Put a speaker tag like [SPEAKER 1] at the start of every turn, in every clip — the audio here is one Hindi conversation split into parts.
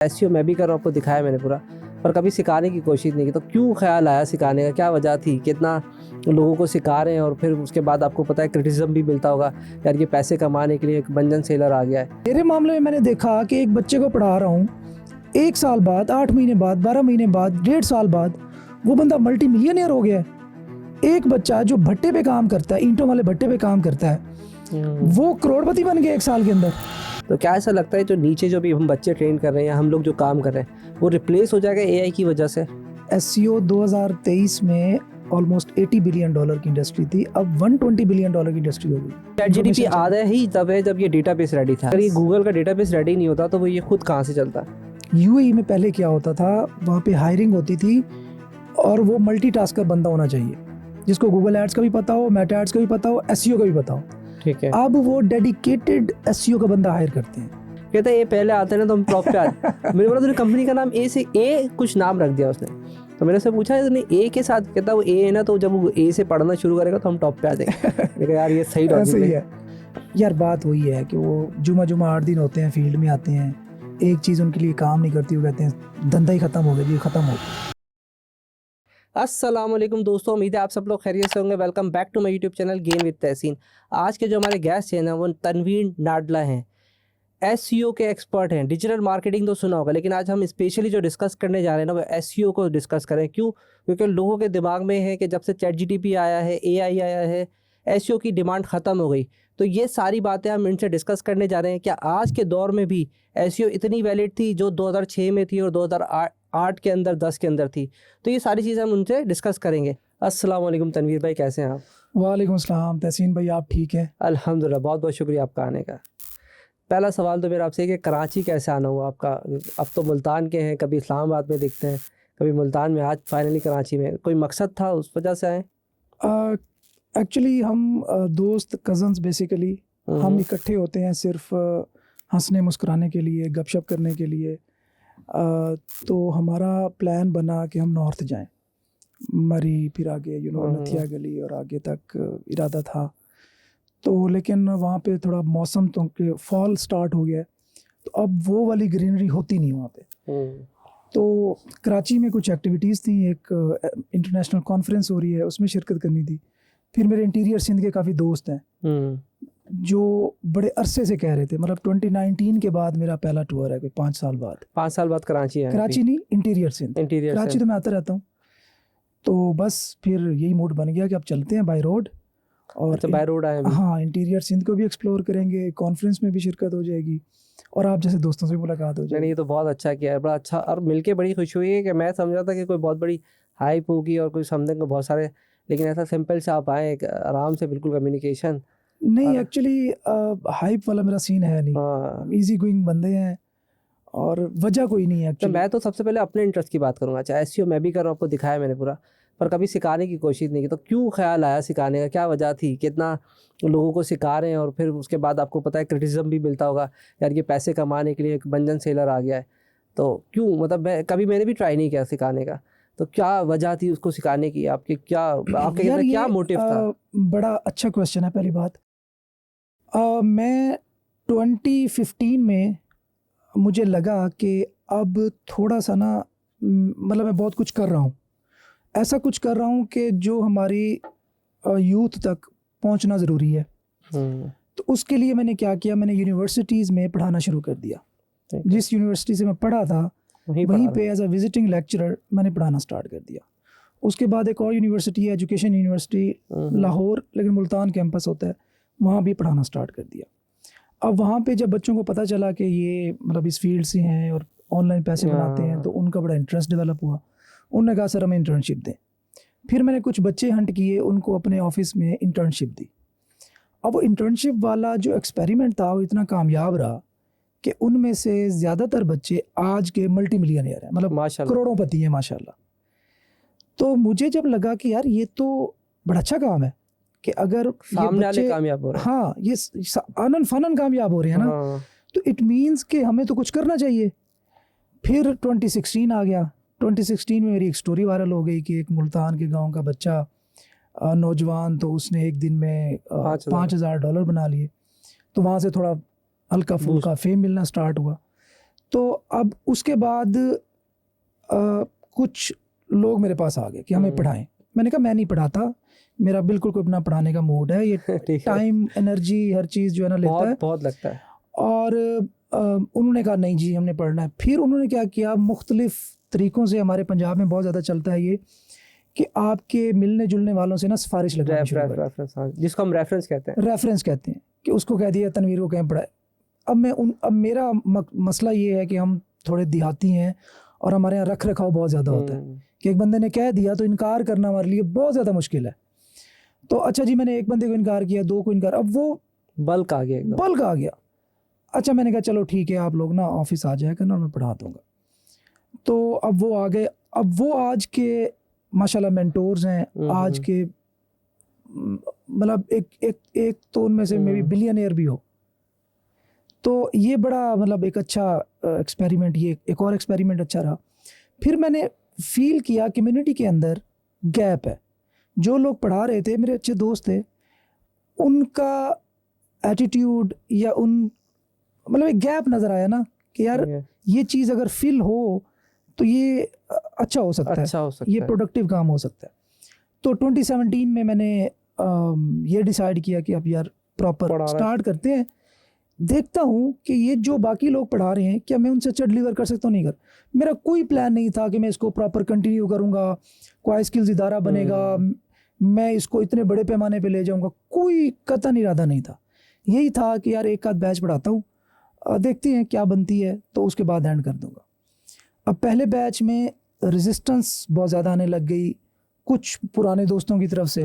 [SPEAKER 1] एसईओ मैं भी कर रहा हूँ, आपको दिखाया मैंने पूरा, पर कभी सिखाने की कोशिश नहीं की। तो क्यों ख्याल आया सिखाने का, क्या वजह थी? कितना लोगों को सिखा रहे हैं और फिर उसके बाद आपको पता है क्रिटिसिज्म भी मिलता होगा, यार ये पैसे कमाने के लिए एक बंजन सेलर आ गया है।
[SPEAKER 2] मेरे मामले में मैंने देखा कि एक बच्चे को पढ़ा रहा हूँ, 1 साल बाद, 8 महीने बाद, 12 महीने बाद, 1.5 साल बाद वो बंदा मल्टी मिलियनियर हो गया है। एक बच्चा जो भट्टे पे काम करता है, ईंटों वाले भट्टे पे काम करता है, वो करोड़पति बन गया 1 साल के अंदर।
[SPEAKER 1] तो क्या ऐसा लगता है जो नीचे जो भी हम बच्चे ट्रेन कर रहे हैं, हम लोग जो काम कर रहे हैं, वो रिप्लेस हो जाएगा एआई की वजह से?
[SPEAKER 2] एसईओ 2023 में ऑलमोस्ट $80 बिलियन की इंडस्ट्री थी, अब $120 बिलियन की इंडस्ट्री हो गई।
[SPEAKER 1] ChatGPT आधा ही तब है जब ये डेटाबेस रेडी था। अगर ये गूगल का डेटाबेस रेडी नहीं होता तो वो ये खुद कहाँ से चलता?
[SPEAKER 2] यूएई में पहले क्या होता था, वहाँ पे हायरिंग होती थी और वो मल्टीटास्कर बंदा होना चाहिए, जिसको गूगल एड्स का भी पता हो, मेटा एड्स का भी पता हो, एसईओ का भी पता हो।
[SPEAKER 1] ठीक है।
[SPEAKER 2] अब वो डेडिकेटेड एसईओ का बंदा हायर करते हैं।
[SPEAKER 1] कहते हैं ये पहले आते हैं ना तो हम टॉप पे आते। मैंने बोला तूने कंपनी का नाम ए से ए कुछ नाम रख दिया उसने, तो मैंने उससे पूछा तूने ए के साथ, कहता वो ए है ना, तो जब वो ए से पढ़ना शुरू करेगा तो हम टॉप पे आ जाएंगे। मैंने कहा यार ये सही
[SPEAKER 2] सही
[SPEAKER 1] लॉजिक
[SPEAKER 2] है यार। बात वही है कि वो जुमा 8 दिन होते हैं, फील्ड में आते हैं, एक चीज़ उनके लिए काम नहीं करती, वो कहते हैं धंधा ही खत्म हो गया जी, खत्म हो गया।
[SPEAKER 1] अस्सलाम वालेकुम दोस्तों, उम्मीद है आप सब लोग खैरियत से होंगे। Welcome back to my YouTube channel game with Tahseen. आज के जो हमारे गेस्ट हैं ना, वो तनवीर नाडला हैं, एसईओ के एक्सपर्ट हैं। डिजिटल मार्केटिंग तो सुना होगा, लेकिन आज हम स्पेशली जो डिस्कस करने जा रहे हैं ना, वो एसईओ को डिस्कस करें। क्यों? क्योंकि लोगों के दिमाग में है कि जब से ChatGPT आया है, एआई आया है, एसईओ की डिमांड ख़त्म हो गई। तो ये सारी बातें हम इनसे डिस्कस करने जा रहे हैं। क्या आज के दौर में भी एसईओ इतनी वैलिड थी जो 2006 में थी और 2008 के अंदर, 10 के अंदर थी? तो ये सारी चीज़ें हम उनसे डिस्कस करेंगे। अस्सलाम वालेकुम तनवीर भाई, कैसे हैं आप?
[SPEAKER 2] वालेकुम अस्सलाम तहसीन भाई, आप ठीक हैं?
[SPEAKER 1] अल्हम्दुलिल्लाह, बहुत बहुत शुक्रिया आपका आने का। पहला सवाल तो मेरा आपसे है कि कराची कैसे आना हुआ आपका? अब तो मुल्तान के हैं, कभी इस्लामाबाद में दिखते हैं, कभी मुल्तान में, आज फाइनली कराची में। कोई मकसद था, उस वजह से आए?
[SPEAKER 2] एक्चुअली हम दोस्त कज़न्स बेसिकली हम इकट्ठे होते हैं सिर्फ हंसने मुस्कुराने के लिए, गपशप करने के लिए। तो हमारा प्लान बना कि हम नॉर्थ जाएं, मरी, फिर आगे नथिया गली और आगे तक इरादा था। तो लेकिन वहाँ पे थोड़ा मौसम तो फॉल स्टार्ट हो गया है, तो अब वो वाली ग्रीनरी होती नहीं वहाँ पे। तो कराची में कुछ एक्टिविटीज़ थी, एक इंटरनेशनल कॉन्फ्रेंस हो रही है, उसमें शिरकत करनी थी। फिर मेरे इंटीरियर सिंध के काफ़ी दोस्त हैं जो बड़े अरसे से कह रहे थे, मतलब 2019 के बाद मेरा पहला टूर है, कोई 5 साल बाद।
[SPEAKER 1] 5 साल बाद कराची है?
[SPEAKER 2] कराची नहीं, इंटीरियर सिंध।
[SPEAKER 1] इंटीरियर
[SPEAKER 2] कराची तो मैं आता रहता हूँ। तो बस फिर यही मूड बन गया कि अब चलते हैं बाय रोड। और
[SPEAKER 1] अच्छा, बाय रोड आए?
[SPEAKER 2] हाँ, इंटीरियर सिंध को भी एक्सप्लोर करेंगे, कॉन्फ्रेंस में भी शिरकत हो जाएगी और आप जैसे दोस्तों से मुलाकात हो जाएगी।
[SPEAKER 1] नहीं, ये तो बहुत अच्छा किया है, बड़ा अच्छा। और मिलके बड़ी खुशी हुई है कि मैं समझा था कि कोई बहुत बड़ी हाइप होगी और कोई समथिंग बहुत सारे, लेकिन ऐसा सिंपल से आप आए, आराम से, बिल्कुल कम्युनिकेशन
[SPEAKER 2] नहीं। एक्चुअली हाइप वाला मेरा सीन है नहीं।
[SPEAKER 1] हाँ,
[SPEAKER 2] इजी गोइंग बंदे हैं और वजह कोई नहीं है
[SPEAKER 1] तो
[SPEAKER 2] एक्चुअली।
[SPEAKER 1] मैं तो सबसे पहले अपने इंटरेस्ट की बात करूँगा। अच्छा, एसईओ मैं भी कर रहा हूँ, आपको दिखाया मैंने पूरा, पर कभी सिखाने की कोशिश नहीं की। तो क्यों ख्याल आया सिखाने का, क्या वजह थी? कितना लोगों को सिखा रहे हैं और फिर उसके बाद आपको पता है क्रिटिसिज्म भी मिलता होगा, यार ये पैसे कमाने के लिए एक बंजन सेलर आ गया है। तो क्यों, मतलब मैंने भी ट्राई नहीं किया सिखाने का, तो क्या वजह थी उसको सिखाने की? आपके
[SPEAKER 2] यार
[SPEAKER 1] अंदर क्या
[SPEAKER 2] ये
[SPEAKER 1] मोटिव था?
[SPEAKER 2] बड़ा अच्छा क्वेश्चन है। पहली बात, मैं 2015 में मुझे लगा कि अब थोड़ा सा ना, मतलब मैं बहुत कुछ कर रहा हूँ, ऐसा कुछ कर रहा हूँ कि जो हमारी यूथ तक पहुँचना ज़रूरी है। तो उसके लिए मैंने क्या किया, मैंने यूनिवर्सिटीज़ में पढ़ाना शुरू कर दिया। जिस यूनिवर्सिटी से मैं पढ़ा था वहीं पे एज अ विजिटिंग लेक्चरर मैंने पढ़ाना स्टार्ट कर दिया। उसके बाद एक और यूनिवर्सिटी है, एजुकेशन यूनिवर्सिटी लाहौर, लेकिन मुल्तान कैंपस होता है, वहाँ भी पढ़ाना स्टार्ट कर दिया। अब वहाँ पे जब बच्चों को पता चला कि ये मतलब इस फील्ड से हैं और ऑनलाइन पैसे बनाते हैं, तो उनका बड़ा इंटरेस्ट डेवलप हुआ। उन्होंने कहा सर हमें इंटर्नशिप दें। फिर मैंने कुछ बच्चे हंट किए, उनको अपने ऑफिस में इंटर्नशिप दी। अब वो इंटर्नशिप वाला जो एक्सपेरिमेंट था वो इतना कामयाब रहा कि उनमें से ज़्यादातर बच्चे आज के मल्टी मिलियनियर हैं, मतलब करोड़ोंपति हैं माशाल्लाह। तो मुझे जब लगा कि यार ये तो बड़ा अच्छा काम है कि अगर
[SPEAKER 1] सामने वाले कामयाब हो रहे हैं,
[SPEAKER 2] हाँ, ये आनन फानन कामयाब हो रहे हैं ना, तो इट मीन्स कि हमें तो कुछ करना चाहिए। फिर 2016 आ गया। 2016 में मेरी एक स्टोरी वायरल हो गई कि एक मुल्तान के गांव का बच्चा, नौजवान, तो उसने एक दिन में $5,000 बना लिए। तो वहाँ से थोड़ा हल्का फुल्का फेम मिलना स्टार्ट हुआ। तो अब उसके बाद कुछ लोग मेरे पास आ गए कि हमें पढ़ाएं। मैंने कहा मैं नहीं पढ़ाता, मेरा बिल्कुल कोई अपना पढ़ाने का मूड है, ये
[SPEAKER 1] ठीक है,
[SPEAKER 2] टाइम एनर्जी हर चीज़ जो है ना लेता है।
[SPEAKER 1] बहुत लगता है।
[SPEAKER 2] और उन्होंने कहा नहीं जी हमने पढ़ना है। फिर उन्होंने क्या किया, मुख्तलिफ तरीक़ों से, हमारे पंजाब में बहुत ज़्यादा चलता है ये कि आपके मिलने जुलने वालों से ना सिफारिश लगवानी शुरू कर दी।
[SPEAKER 1] रेफरेंस, हाँ, जिसको हम रेफरेंस कहते हैं।
[SPEAKER 2] रेफरेंस कहते हैं कि उसको कह दिया तनवीर को कहीं पढ़ाए। अब मेरा मसला ये है कि हम थोड़े देहाती हैं और हमारे यहाँ रख रखाव बहुत ज़्यादा होता है कि एक बंदे ने कह दिया तो इनकार करना हमारे लिए बहुत ज़्यादा मुश्किल है। तो अच्छा जी, मैंने एक बंदे को इनकार किया, दो को इनकार, अब वो
[SPEAKER 1] बल्क आ गया एकदम।
[SPEAKER 2] बल्क आ गया। अच्छा मैंने कहा चलो ठीक है, आप लोग ना ऑफिस आ जाया करना और मैं पढ़ा दूँगा। तो अब वो आ गए। अब वो आज के माशाल्लाह मेंटोर्स हैं, आज के मतलब एक तो उनमें से मे बी बिलियनियर भी हो। तो ये बड़ा मतलब एक अच्छा एक्सपेरिमेंट, ये एक और एक्सपेरिमेंट अच्छा रहा। फिर मैंने फील किया कम्युनिटी के अंदर गैप है। जो लोग पढ़ा रहे थे, मेरे अच्छे दोस्त थे, उनका एटीट्यूड या मतलब एक गैप नज़र आया ना कि यार ये चीज़ अगर फिल हो तो ये अच्छा हो सकता है, ये प्रोडक्टिव काम हो सकता है। तो 2017 में मैंने ये डिसाइड किया कि अब यार प्रॉपर स्टार्ट करते हैं। देखता हूँ कि ये जो बाकी लोग पढ़ा रहे हैं क्या मैं उनसे अच्छा डिलीवर कर सकता हूँ, नहीं कर। मेरा कोई प्लान नहीं था कि मैं इसको प्रॉपर कंटिन्यू करूँगा, कोई स्किल्स इदारा बनेगा, मैं इसको इतने बड़े पैमाने पे ले जाऊँगा, कोई कतई इरादा नहीं था। यही था कि यार एक आध बैच पढ़ाता हूँ, देखते हैं क्या बनती है, तो उसके बाद एंड कर दूँगा। अब पहले बैच में रेजिस्टेंस बहुत ज़्यादा आने लग गई कुछ पुराने दोस्तों की तरफ से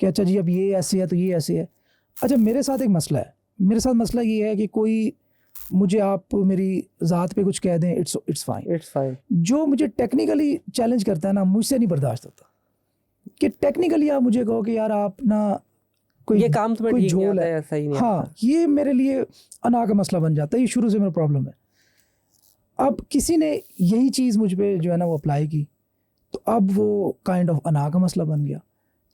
[SPEAKER 2] कि अच्छा जी अब ये ऐसे है तो ये ऐसे है। अच्छा मेरे साथ एक मसला है, मेरे साथ मसला ये है कि कोई मुझे आप मेरी ज़ात पे कुछ कह दें, इट्स फाइन। जो मुझे टेक्निकली चैलेंज करता है ना, मुझसे नहीं बर्दाश्त होता कि टेक्निकली आप मुझे कहो कि यार आप ना कोई
[SPEAKER 1] ये काम तुम्हें ठीक नहीं आता है, ऐसा ही नहीं
[SPEAKER 2] हाँ
[SPEAKER 1] आता। ये
[SPEAKER 2] मेरे लिए अना का मसला बन जाता है, ये शुरू से मेरा प्रॉब्लम है। अब किसी ने यही चीज़ मुझ पे जो है ना वो अप्लाई की, तो अब वो काइंड ऑफ अना का मसला बन गया।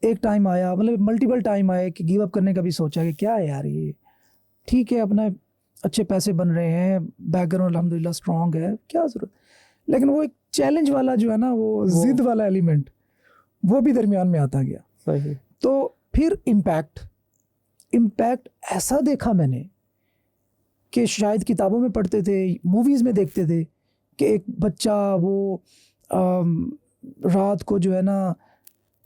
[SPEAKER 2] एक टाइम आया, मतलब मल्टीपल टाइम आए कि गिव अप करने का भी सोचा कि क्या है यार, ये ठीक है अपना अच्छे पैसे बन रहे हैं, बैकग्राउंड अल्हम्दुलिल्लाह स्ट्रॉन्ग है, क्या ज़रूरत। लेकिन वो एक चैलेंज वाला जो है ना, वो जिद वाला एलिमेंट वो भी दरमियान में आता गया।
[SPEAKER 1] सही।
[SPEAKER 2] तो फिर इम्पैक्ट ऐसा देखा मैंने कि शायद किताबों में पढ़ते थे, मूवीज़ में देखते थे कि एक बच्चा वो रात को जो है ना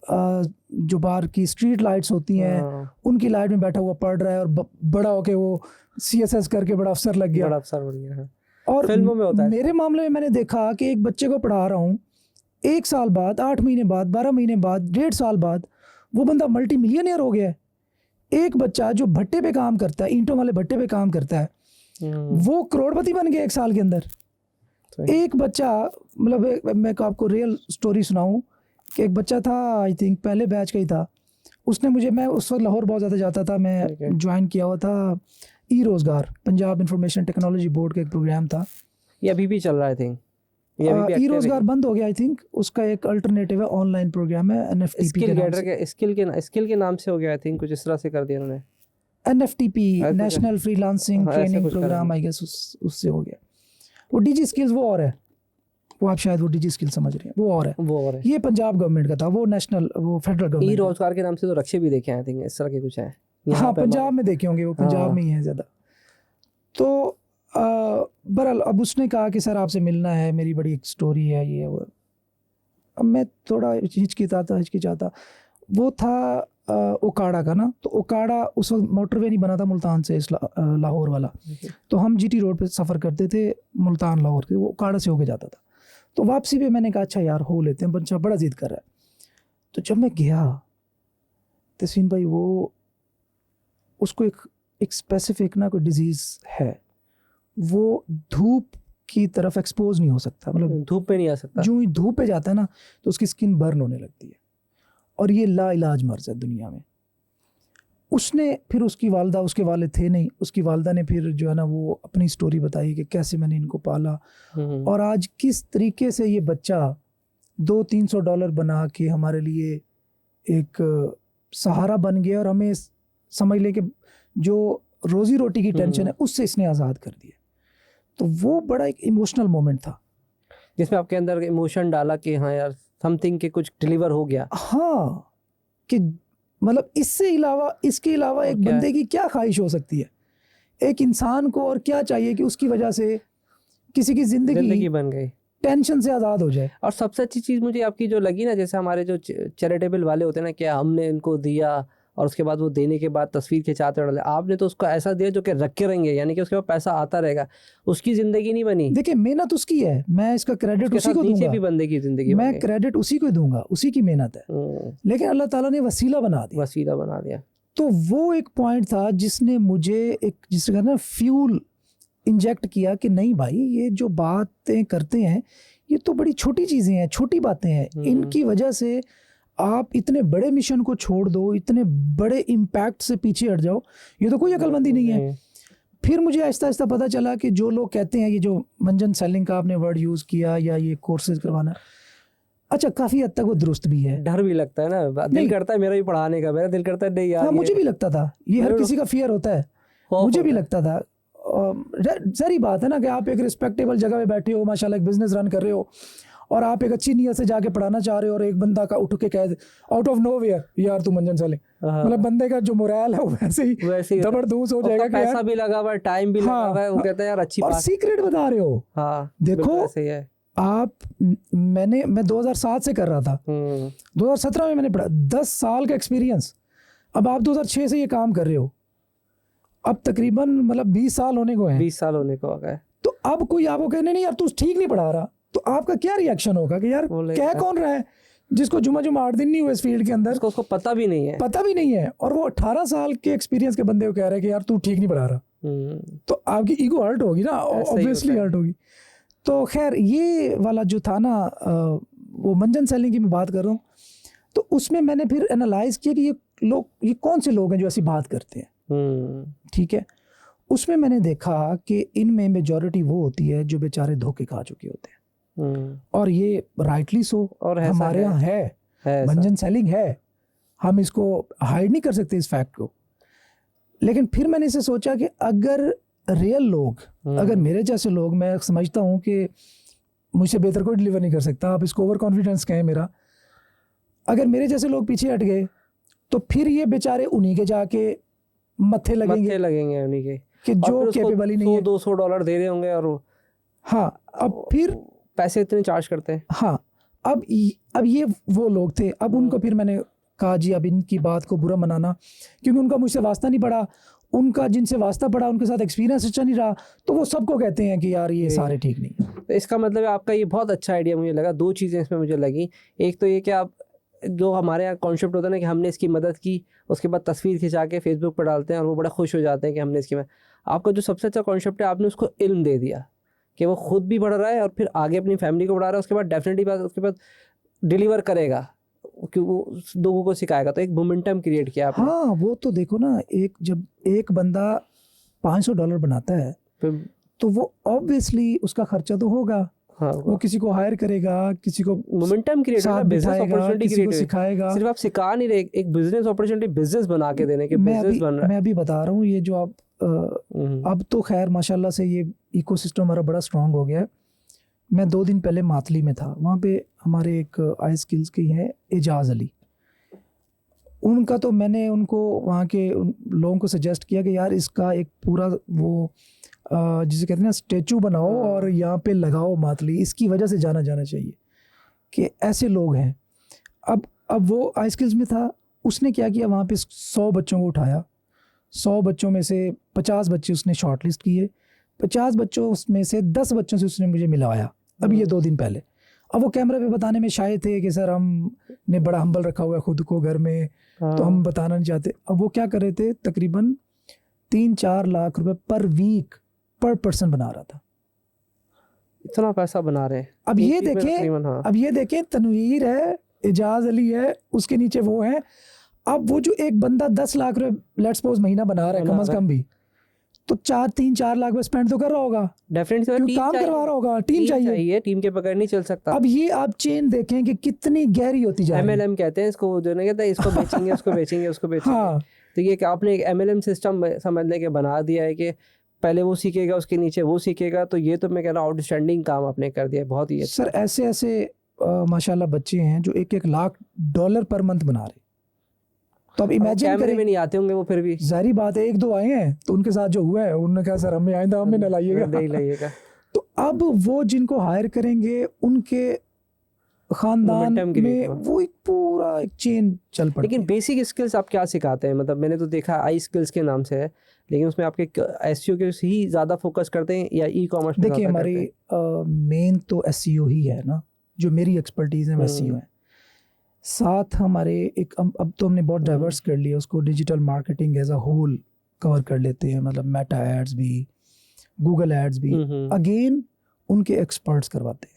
[SPEAKER 2] जो बाहर की स्ट्रीट लाइट्स होती हैं उनकी लाइट में बैठा हुआ पढ़ रहा है और बड़ा होके वो CSS करके बड़ा अफसर लग गया।
[SPEAKER 1] बड़ा अफसर बन गया है।
[SPEAKER 2] और
[SPEAKER 1] फिल्मों में होता है।
[SPEAKER 2] मेरे मामले में मैंने देखा कि एक बच्चे को पढ़ा रहा हूँ, 1 साल बाद, 8 महीने बाद, 12 महीने बाद, 1.5 साल बाद वो बंदा मल्टी मिलियनियर हो गया है। एक बच्चा जो भट्टे पे काम करता है, ईंटों वाले भट्टे पे काम करता है, वो करोड़पति बन गया 1 साल के अंदर। एक बच्चा, मतलब मैं आपको रियल स्टोरी सुनाऊं कि एक बच्चा था, आई थिंक पहले बैच का ही था, उसने मुझे, मैं उस वक्त लाहौर बहुत ज़्यादा जाता था, मैं ज्वाइन किया हुआ था ई-रोज़गार, पंजाब इंफॉर्मेशन टेक्नोलॉजी बोर्ड का एक प्रोग्राम था।
[SPEAKER 1] ये अभी भी चल रहा है, आई थिंक
[SPEAKER 2] ई-रोज़गार बंद हो गया, आई थिंक उसका एक अल्टरनेटिव है, ऑनलाइन प्रोग्राम है, NFTP
[SPEAKER 1] स्किल के नाम से हो गया, आई थिंक कुछ इस तरह से कर दिया उन्होंने,
[SPEAKER 2] NFTP national freelancing training programme, I guess उससे हो गया। वो DG स्किल्स वो और है, वो आप शायद वो DG स्किल समझ रहे हैं, वो और है। ये पंजाब गवर्नमेंट का था, वो नेशनल, वो फेडरल गवर्नमेंट।
[SPEAKER 1] ई-रोज़गार के नाम से तो रक्षे भी देखे हैं, आई थिंक इस तरह के कुछ है।
[SPEAKER 2] हाँ पंजाब में देखे होंगे, वो पंजाब में ही है ज़्यादा। तो बहरहाल अब उसने कहा कि सर आपसे मिलना है, मेरी बड़ी एक स्टोरी है, ये वो। अब मैं थोड़ा हिचकिचाता, वो था ओकाड़ा का ना, तो ओकाड़ा उस वक्त मोटरवे नहीं बना था मुल्तान से लाहौर वाला, तो हम GT रोड पे सफ़र करते थे मुल्तान लाहौर के, वो ओकाड़ा से होके जाता था। तो वापसी पे मैंने कहा अच्छा यार हो लेते हैं, बच्चा बड़ा जिद कर रहा है। तो जब मैं गया तहसीन भाई, वो उसको एक स्पेसिफिक ना कोई डिजीज़ है, वो धूप की तरफ एक्सपोज नहीं हो सकता, मतलब
[SPEAKER 1] धूप पे नहीं आ सकता।
[SPEAKER 2] जो ही धूप पे जाता है ना तो उसकी स्किन बर्न होने लगती है, और ये लाइलाज मर्ज है दुनिया में। उसने फिर, उसकी वालदा, उसके वालिद थे नहीं, उसकी वालदा ने फिर जो है ना वो अपनी स्टोरी बताई कि कैसे मैंने इनको पाला और आज किस तरीके से ये बच्चा $200-300 बना के हमारे लिए एक सहारा बन गया, और हमें समझ ले कि जो रोज़ी रोटी की टेंशन है उससे इसने आज़ाद कर दिया। तो वो बड़ा एक इमोशनल मोमेंट था।
[SPEAKER 1] जिसमें आपके अंदर इमोशन डाला कि हाँ यार समथिंग के कुछ डिलीवर हो गया।
[SPEAKER 2] हाँ, कि मतलब इसके अलावा एक
[SPEAKER 1] क्या
[SPEAKER 2] बंदे की क्या ख्वाहिश हो सकती है, एक इंसान को और क्या चाहिए कि उसकी वजह से किसी की जिंदगी
[SPEAKER 1] बन गई,
[SPEAKER 2] टेंशन से आज़ाद हो जाए।
[SPEAKER 1] और सबसे अच्छी चीज़ मुझे आपकी जो लगी ना, जैसे हमारे जो चैरिटेबल वाले होते हैं ना, क्या हमने इनको दिया और उसके बाद वो देने के बाद तस्वीर खिंचाते डाले, आपने तो उसको ऐसा दिया जो कि रख के रहेंगे, यानी कि उसके बाद पैसा आता रहेगा, उसकी ज़िंदगी नहीं बनी।
[SPEAKER 2] देखिए मेहनत उसकी है, मैं इसका क्रेडिट उसी को
[SPEAKER 1] नीचे
[SPEAKER 2] दूंगा,
[SPEAKER 1] भी बंदे की ज़िंदगी
[SPEAKER 2] मैं क्रेडिट उसी को दूंगा, उसी की मेहनत है, लेकिन अल्लाह ताला ने वसीला बना दिया। तो वो एक पॉइंट था जिसने मुझे एक जिससे कहना फ्यूल इंजेक्ट किया कि नहीं भाई, ये जो बातें करते हैं ये तो बड़ी छोटी चीज़ें हैं, छोटी बातें हैं, इनकी वजह से आप इतने बड़े मिशन को छोड़ दो, इतने बड़े इम्पैक्ट से पीछे हट जाओ, ये तो कोई अक्लमंदी नहीं है। फिर मुझे आहिस्ता आहिस्ता पता चला कि जो लोग कहते हैं, ये जो मंजन सेलिंग का आपने वर्ड यूज़ किया या ये कोर्सेज करवाना, अच्छा काफ़ी हद तक वो दुरुस्त भी है।
[SPEAKER 1] डर भी लगता है ना, दिल करता है मेरा भी पढ़ाने का, मेरा दिल करता है नहीं यार।
[SPEAKER 2] हाँ, मुझे भी लगता था, ये हर किसी का फियर होता है, मुझे भी लगता था। सारी बात है ना कि आप एक रिस्पेक्टेबल जगह पे बैठे हो, माशाल्लाह एक बिजनेस रन कर रहे हो, और आप एक अच्छी नीयत से जाके पढ़ाना चाह रहे हो, और एक बंदा का उठ के कह दे आउट ऑफ नोवेयर यार तू मंजन सेलिंग, मतलब बंदे का जो मोरल है वैसे ही जबरदस्त हो जाएगा।
[SPEAKER 1] पैसा भी लगा हुआ है, टाइम भी लगा हुआ है, वो कहता है यार अच्छी बात,
[SPEAKER 2] और सीक्रेट बता रहे हो।
[SPEAKER 1] हाँ
[SPEAKER 2] देखो
[SPEAKER 1] सही है।
[SPEAKER 2] मैं 2007 से कर रहा था, 2017 में मैंने पढ़ा, 10 साल का एक्सपीरियंस। अब आप 2006 से ये काम कर रहे हो, अब तकरीबन मतलब 20 साल होने को है,
[SPEAKER 1] 20 साल होने को आ गए।
[SPEAKER 2] तो अब कोई आपको कहने नहीं यार तू ठीक नहीं पढ़ा रहा, तो आपका क्या रिएक्शन होगा कि यार क्या कौन रहा है जिसको जुमा 8 दिन नहीं हुए इस फील्ड के अंदर,
[SPEAKER 1] उसको पता भी नहीं है, और वो 18 साल के एक्सपीरियंस के बंदे को कह रहे हैं कि यार तू ठीक नहीं पढ़ा रहा, तो आपकी ईगो हर्ट होगी ना, ऑब्वियसली हर्ट होगी। तो खैर ये वाला जो था ना, वो मंजन सेलिंग की मैं बात कर रहा हूँ, तो उसमें मैंने फिर एनालाइज किया कि ये कौन से लोग हैं जो ऐसी बात करते हैं, ठीक है। उसमें मैंने देखा कि इनमें मेजॉरिटी वो होती है जो बेचारे धोखे खा चुके होते हैं, और ये राइटली सो, और हमारे यहाँ है मंजन सेलिंग है, हम इसको हाइड नहीं कर सकते इस फैक्ट को। लेकिन फिर मैंने इसे सोचा कि अगर रियल लोग, अगर मेरे जैसे लोग, मैं समझता हूँ कि मुझसे बेहतर कोई डिलीवर नहीं कर सकता, आप इसको ओवर कॉन्फिडेंस कहें मेरा, अगर मेरे जैसे लोग पीछे हट गए तो फिर ये बेचारे उन्हीं के जाके मत्थे लगेंगे उन्हीं के, कि जो कैपेबल ही नहीं है, $200 दे रहे होंगे, और
[SPEAKER 2] हाँ अब फिर
[SPEAKER 1] पैसे इतने चार्ज करते हैं।
[SPEAKER 2] हाँ, अब ये वो लोग थे। अब उनको फिर मैंने कहा जी अब इनकी बात को बुरा मनाना, क्योंकि उनका मुझसे वास्ता नहीं पड़ा, उनका जिनसे वास्ता पड़ा उनके साथ एक्सपीरियंस अच्छा नहीं रहा, तो वो सबको कहते हैं कि यार ये सारे ठीक नहीं।
[SPEAKER 1] तो इसका मतलब है आपका ये बहुत अच्छा आइडिया मुझे लगा। 2 चीज़ें इसमें मुझे लगी, एक तो ये कि आप जो हमारे यहाँ कॉन्सेप्ट होता है ना कि हमने इसकी मदद की, उसके बाद तस्वीर खिंचा के फेसबुक पर डालते हैं और वो बड़ा खुश हो जाते हैं कि हमने इसकी आपका जो सबसे अच्छा कॉन्सेप्ट है, आपने उसको इल्म दे दिया कि वो खुद भी बढ़ रहा है और फिर आगे अपनी फैमिली को बढ़ा रहा है, उसके बाद डेफिनेटली बात उसके बाद डिलीवर करेगा, कि वो लोगों को सिखाएगा, तो एक मोमेंटम क्रिएट किया आपने।
[SPEAKER 2] हाँ वो तो देखो ना, जब एक बंदा $500 बनाता है तो वो ऑब्वियसली उसका खर्चा तो होगा, हाँ, वो किसी को हायर करेगा, किसी को
[SPEAKER 1] मोमेंटम क्रिएट करना, बिजनेस अपॉर्चुनिटी क्रिएट
[SPEAKER 2] सिखाएगा।
[SPEAKER 1] सिर्फ आप सिखा नहीं रहे, एक बिजनेस अपॉर्चुनिटी बिजनेस बना के देने के बिजनेस बन रहा है।
[SPEAKER 2] मैं अभी बता रहा हूँ, ये जो आप अब तो खैर माशाल्लाह से ये इकोसिस्टम हमारा बड़ा स्ट्रांग हो गया है। मैं 2 दिन पहले मातली में था, वहाँ पे हमारे एक आई स्किल्स के हैं एजाज अली, उनका तो मैंने उनको वहाँ के लोगों को सजेस्ट किया कि यार इसका एक पूरा वो जिसे कहते हैं ना स्टेचू बनाओ और यहाँ पे लगाओ मातली, इसकी वजह से जाना चाहिए कि ऐसे लोग हैं। अब वो आई स्किल्स में था, उसने क्या किया, वहाँ पे 100 बच्चों को उठाया, 100 बच्चों में से 50 बच्चे उसने शॉर्ट लिस्ट किए, 50 बच्चों में से 10 बच्चों से उसने मुझे मिलवाया, अब ये 2 दिन पहले। अब वो कैमरे पे बताने में शाये थे कि सर हमने बड़ा हम्बल रखा हुआ है खुद को घर में, तो हम बताना नहीं चाहते। अब वो क्या कर रहे थे, तकरीबन 3-4 लाख रुपए पर वीक पर पर्सन बना रहा था।
[SPEAKER 1] इतना पैसा बना रहे हैं।
[SPEAKER 2] अब ये देखें तनवीर है, एजाज अली है, उसके नीचे वो है। अब वो जो एक बंदा 10 लाख रुपए लेट्स सपोज महीना बना रहा है कम से कम भी, तो 3-4 लाख रुपए स्पेंड तो कर रहा होगा,
[SPEAKER 1] डेफिनेटली
[SPEAKER 2] काम करवा रहा होगा, टीम चाहिए,
[SPEAKER 1] टीम के बगैर नहीं चल सकता।
[SPEAKER 2] अब ये आप चेन देखें कि कितनी गहरी होती जा रही है।
[SPEAKER 1] MLM कहते हैं इसको, जो नहीं कहता इसको बेचेंगे उसको बेचेंगे उसको बेचेंगे। हाँ। तो ये कि आपने एक MLM सिस्टम समझने के बना दिया है कि पहले वो सीखेगा, उसके नीचे वो सीखेगा, तो ये तो मैं कह रहा हूँ आउटस्टैंडिंग काम आपने कर दिया, बहुत ही अच्छा।
[SPEAKER 2] सर ऐसे ऐसे माशाल्लाह बच्चे हैं जो $1-1 लाख पर मंथ बना रहे। तो अब इमेजिन
[SPEAKER 1] कैमरे
[SPEAKER 2] करें,
[SPEAKER 1] में नहीं आते होंगे वो, फिर भी
[SPEAKER 2] जाहिर बात है 1-2 आए हैं तो उनके साथ जो हुआ है उन्होंने कहा सर हमें आइंदा हमें न लाइएगा।
[SPEAKER 1] नहीं लाइएगा।
[SPEAKER 2] तो अब वो जिनको हायर करेंगे उनके खानदान
[SPEAKER 1] Momentum के लिए
[SPEAKER 2] में वो एक पूरा एक चेन चल पड़ती
[SPEAKER 1] लेकिन
[SPEAKER 2] है।
[SPEAKER 1] बेसिक स्किल्स आप क्या सिखाते हैं? मतलब मैंने तो देखा आई स्किल्स के नाम से है, लेकिन उसमें आपके एसईओ के ही ज़्यादा फोकस करते हैं या ई कॉमर्स में
[SPEAKER 2] देखिए
[SPEAKER 1] ज़्यादा
[SPEAKER 2] हमारी
[SPEAKER 1] करते हैं?
[SPEAKER 2] मेन तो एसईओ ही है ना, जो मेरी एक्सपर्टीज है एसईओ है। साथ हमारे एक अब तो हमने बहुत डाइवर्स कर लिया उसको, digital marketing as a whole cover कर लेते हैं, मतलब मेटा एड्स भी, गूगल एड्स भी, अगेन उनके एक्सपर्ट्स करवाते हैं।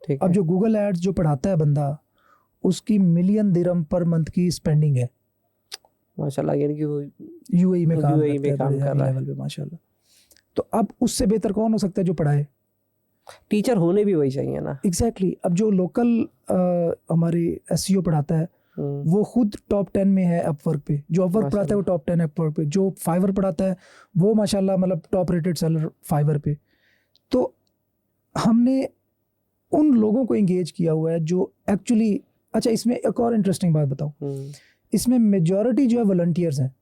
[SPEAKER 1] ठीक
[SPEAKER 2] अब
[SPEAKER 1] है।
[SPEAKER 2] जो गूगल एड्स जो पढ़ाता है बंदा, उसकी $1 मिलियन पर मंथ की स्पेंडिंग है।
[SPEAKER 1] माशाल्लाह, यानी कि वो
[SPEAKER 2] यूएई में काम
[SPEAKER 1] UAE
[SPEAKER 2] करता है,
[SPEAKER 1] में काम
[SPEAKER 2] बड़े
[SPEAKER 1] कर रहा है।
[SPEAKER 2] लेवल पे माशाल्लाह। तो अब उससे बेहतर कौन हो सकता है जो पढ़ाए?
[SPEAKER 1] टीचर होने भी वही चाहिए ना।
[SPEAKER 2] एग्जैक्टली अब जो लोकल हमारे एसईओ पढ़ाता है वो खुद टॉप 10 में है अपवर्क पे, जो अपवर्क पढ़ाता है वो टॉप 10 है अपवर्क पे, जो फाइवर पढ़ाता है वो माशाल्लाह मतलब टॉप रेटेड सेलर फाइवर पे। तो हमने उन लोगों को एंगेज किया हुआ है जो एक्चुअली, अच्छा इसमें एक और इंटरेस्टिंग बात बताऊं, इसमें मेजॉरिटी जो है वॉलंटियर्स हैं।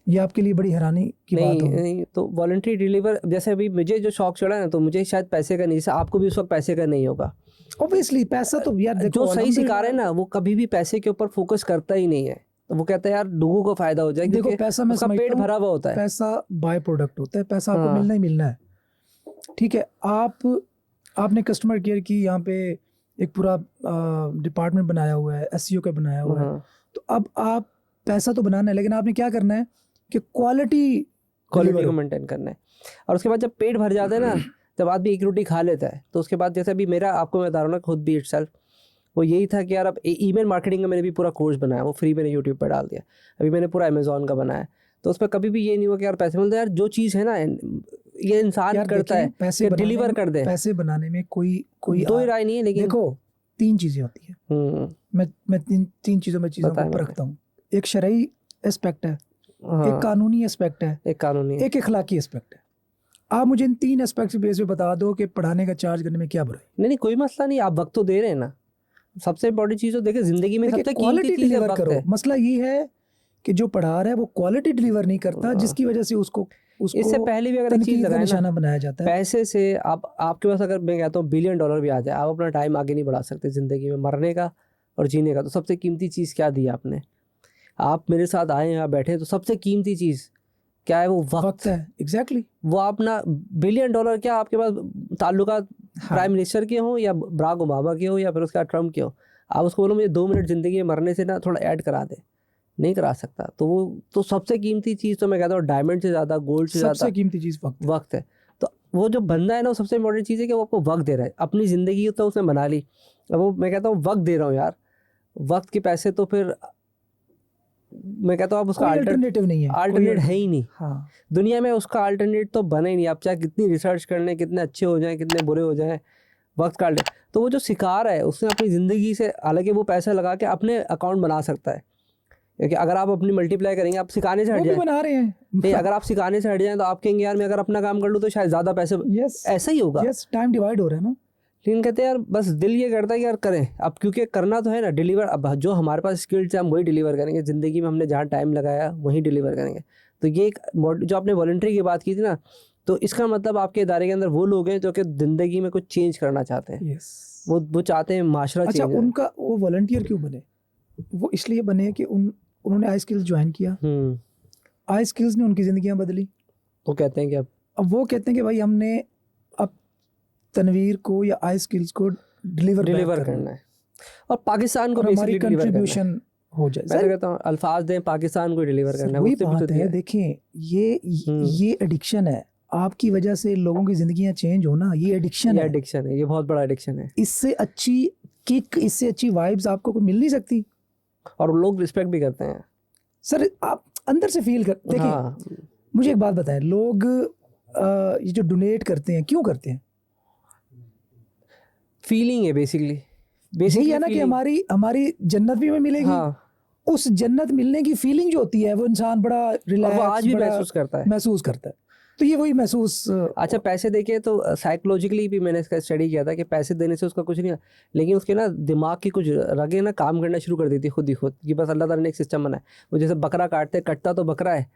[SPEAKER 2] ये आपके लिए बड़ी हैरानी की बात होगी।
[SPEAKER 1] नहीं तो वॉलंटरी डिलीवर, जैसे अभी मुझे जो शौक चढ़ा है ना, तो मुझे शायद पैसे का नहीं, जैसे आपको भी उस वक्त पैसे का नहीं होगा।
[SPEAKER 2] ऑब्वियसली पैसा तो यार देखो,
[SPEAKER 1] जो सही सिखा रहे हैं ना वो कभी भी पैसे के ऊपर फोकस करता ही नहीं है, तो वो कहता है यार लोगों को फायदा हो जाए,
[SPEAKER 2] देखो
[SPEAKER 1] क्योंकि
[SPEAKER 2] पैसा मैं
[SPEAKER 1] उसका पेट
[SPEAKER 2] समझता हूं,
[SPEAKER 1] भरा हुआ होता है।
[SPEAKER 2] पैसा बाय प्रोडक्ट होता है, पैसा आपको
[SPEAKER 1] हाँ।
[SPEAKER 2] मिलना ही मिलना है। ठीक है, आपने कस्टमर केयर की यहाँ पे एक पूरा डिपार्टमेंट बनाया हुआ है, एसईओ का बनाया हुआ है।
[SPEAKER 1] हाँ।
[SPEAKER 2] तो अब आप पैसा तो बनाना है, लेकिन आपने क्या करना है कि क्वालिटी
[SPEAKER 1] को मेंटेन करना है। और उसके बाद जब पेट भर जाता है ना, जब आदमी एक रोटी खा लेता है, तो उसके बाद जैसे अभी मेरा, आपको मैं बता रहा हूँ ना, खुद भी इटसेल्फ वो यही था कि यार अब ईमेल मार्केटिंग का मैंने भी पूरा कोर्स बनाया, वो फ्री मैंने यूट्यूब पर डाल दिया। अभी मैंने पूरा अमेजोन का बनाया, तो उस पर कभी भी ये नहीं हुआ कि यार पैसे मिलते हैं। यार जो चीज़ है ना, ये इंसान करता है,
[SPEAKER 2] पैसे
[SPEAKER 1] डिलीवर कर दे।
[SPEAKER 2] पैसे बनाने में कोई
[SPEAKER 1] दो ही राय नहीं है, लेकिन
[SPEAKER 2] देखो 3 चीज़ें होती है। मैं तीन चीज़ों में चीज़ों को परखता हूँ। एक शरई एस्पेक्ट है, एक कानूनी एस्पेक्ट है,
[SPEAKER 1] एक कानूनी,
[SPEAKER 2] एक इखलाकी एस्पेक्ट है। आप मुझे इन 3 एस्पेक्ट बेस पे बता दो कि पढ़ाने का चार्ज करने में क्या बुराई?
[SPEAKER 1] नहीं कोई मसला नहीं, आप वक्त तो दे रहे हैं ना। सबसे इम्पोर्टेंट चीज़ तो देखिए, जिंदगी में सबसे कीमती चीज़ है वक्त है।
[SPEAKER 2] मसला ये है कि जो पढ़ा रहा है वो क्वालिटी डिलीवर नहीं करता, जिसकी वजह से उसको
[SPEAKER 1] इससे पहले भी अगर एक चीज़ लगाए ना,
[SPEAKER 2] निशाना बनाया जाता है।
[SPEAKER 1] पैसे से आपके पास अगर मैं कहता हूँ $1 बिलियन भी आ जाए, आप अपना टाइम आगे नहीं बढ़ा सकते ज़िंदगी में, मरने का और जीने का। तो सबसे कीमती चीज़ क्या दी आपने? आप मेरे साथ आए यहाँ बैठे, तो सबसे कीमती चीज़ क्या है? वो वक्त
[SPEAKER 2] है। एग्जैक्टली। वो
[SPEAKER 1] अपना $1 बिलियन क्या आपके पास ताल्लुकात प्राइम मिनिस्टर के हों या बराक ओबामा के हो या फिर उसका ट्रम्प के हो, आप उसको बोलो मुझे 2 मिनट ज़िंदगी में मरने से ना थोड़ा ऐड करा दे, नहीं करा सकता। तो वो तो सबसे कीमती चीज़ तो मैं कहता हूँ डायमंड से ज़्यादा, गोल्ड से ज़्यादा
[SPEAKER 2] सबसे कीमती चीज़ वक्त
[SPEAKER 1] है। तो वो जो बंदा है ना, वो सबसे इम्पोर्टेंट चीज़ है कि वो आपको वक्त दे रहा है। अपनी ज़िंदगी तो उसने बना ली, अब वो मैं कहता हूँ वक्त दे रहा हूँ यार। वक्त के पैसे तो फिर मैं कहता हूँ आप उसका
[SPEAKER 2] अल्टरनेटिव नहीं है,
[SPEAKER 1] अल्टरनेट है ही नहीं।
[SPEAKER 2] हाँ।
[SPEAKER 1] दुनिया में उसका अल्टरनेट तो बना ही नहीं। आप चाहे कितनी रिसर्च कर लें, कितने अच्छे हो जाएं, कितने बुरे हो जाएं, वक्त काट ले। तो वो जो सिखा रहा है उसने अपनी ज़िंदगी से, हालांकि वो पैसा लगा के अपने अकाउंट बना सकता है, क्योंकि अगर आप अपनी मल्टीप्लाई करेंगे, आप सिखाने से हट जाए,
[SPEAKER 2] बना रहे हैं
[SPEAKER 1] नहीं अगर आप सिखाने से हट जाएं तो आप कहेंगे यार मैं अगर अपना काम कर लूँ तो शायद ज़्यादा पैसे, ऐसा ही होगा।
[SPEAKER 2] टाइम डिवाइड हो रहा है ना।
[SPEAKER 1] लेकिन कहते हैं यार बस दिल ये करता है कि यार करें अब, क्योंकि करना तो है ना डिलीवर। अब जो हमारे पास स्किल्स है हम वही डिलीवर करेंगे, ज़िंदगी में हमने जहाँ टाइम लगाया वहीं डिलीवर करेंगे। तो ये एक जो आपने वॉलंटरी की बात की थी ना, तो इसका मतलब आपके इदारे के अंदर वो लोग हैं जो कि ज़िंदगी में कुछ चेंज करना चाहते हैं। वो चाहते हैं माशरा चेंज।
[SPEAKER 2] अच्छा, उनका वो वॉलंटियर क्यों बने? वो इसलिए बने कि उन्होंने आई स्किल्स ज्वाइन किया, आई स्किल्स ने उनकी ज़िंदगियाँ बदली।
[SPEAKER 1] वो कहते हैं कि अब वो
[SPEAKER 2] कहते हैं कि भाई हमने अब तनवीर को या आई स्किल्स को डिलीवर करना है,
[SPEAKER 1] और पाकिस्तान को
[SPEAKER 2] हमारी कंट्रीब्यूशन हो जाए।
[SPEAKER 1] मैं कहता हूँ अल्फाज दें, पाकिस्तान को डिलीवर करना है।
[SPEAKER 2] वही बात है। देखें ये एडिक्शन है, आपकी वजह से लोगों की जिंदगियां चेंज होना, ये एडिक्शन है।
[SPEAKER 1] ये बहुत बड़ा एडिक्शन है।
[SPEAKER 2] इससे अच्छी किक, इससे अच्छी वाइब्स आपको कोई मिल नहीं सकती,
[SPEAKER 1] और लोग रिस्पेक्ट भी करते हैं।
[SPEAKER 2] सर आप अंदर से फील कर, देखिए हाँ। मुझे एक बात बताएं, लोग ये जो डोनेट करते हैं क्यों करते हैं?
[SPEAKER 1] फीलिंग है बेसिकली
[SPEAKER 2] यही है ना कि हमारी जन्नत भी हमें मिलेगी।
[SPEAKER 1] हाँ।
[SPEAKER 2] उस जन्नत मिलने की फीलिंग जो होती है वो इंसान बड़ा रिलैक्स,
[SPEAKER 1] आज भी महसूस करता है।
[SPEAKER 2] तो ये वही महसूस
[SPEAKER 1] अच्छा, पैसे देके तो साइकोलॉजिकली भी मैंने इसका स्टडी किया था कि पैसे देने से उसका कुछ नहीं, लेकिन उसके ना दिमाग की कुछ रगें ना काम करना शुरू कर देती खुद ही खुद, कि बस अल्लाह ताला ने एक सिस्टम बनाया। वो जैसे बकरा कटता तो बकरा है,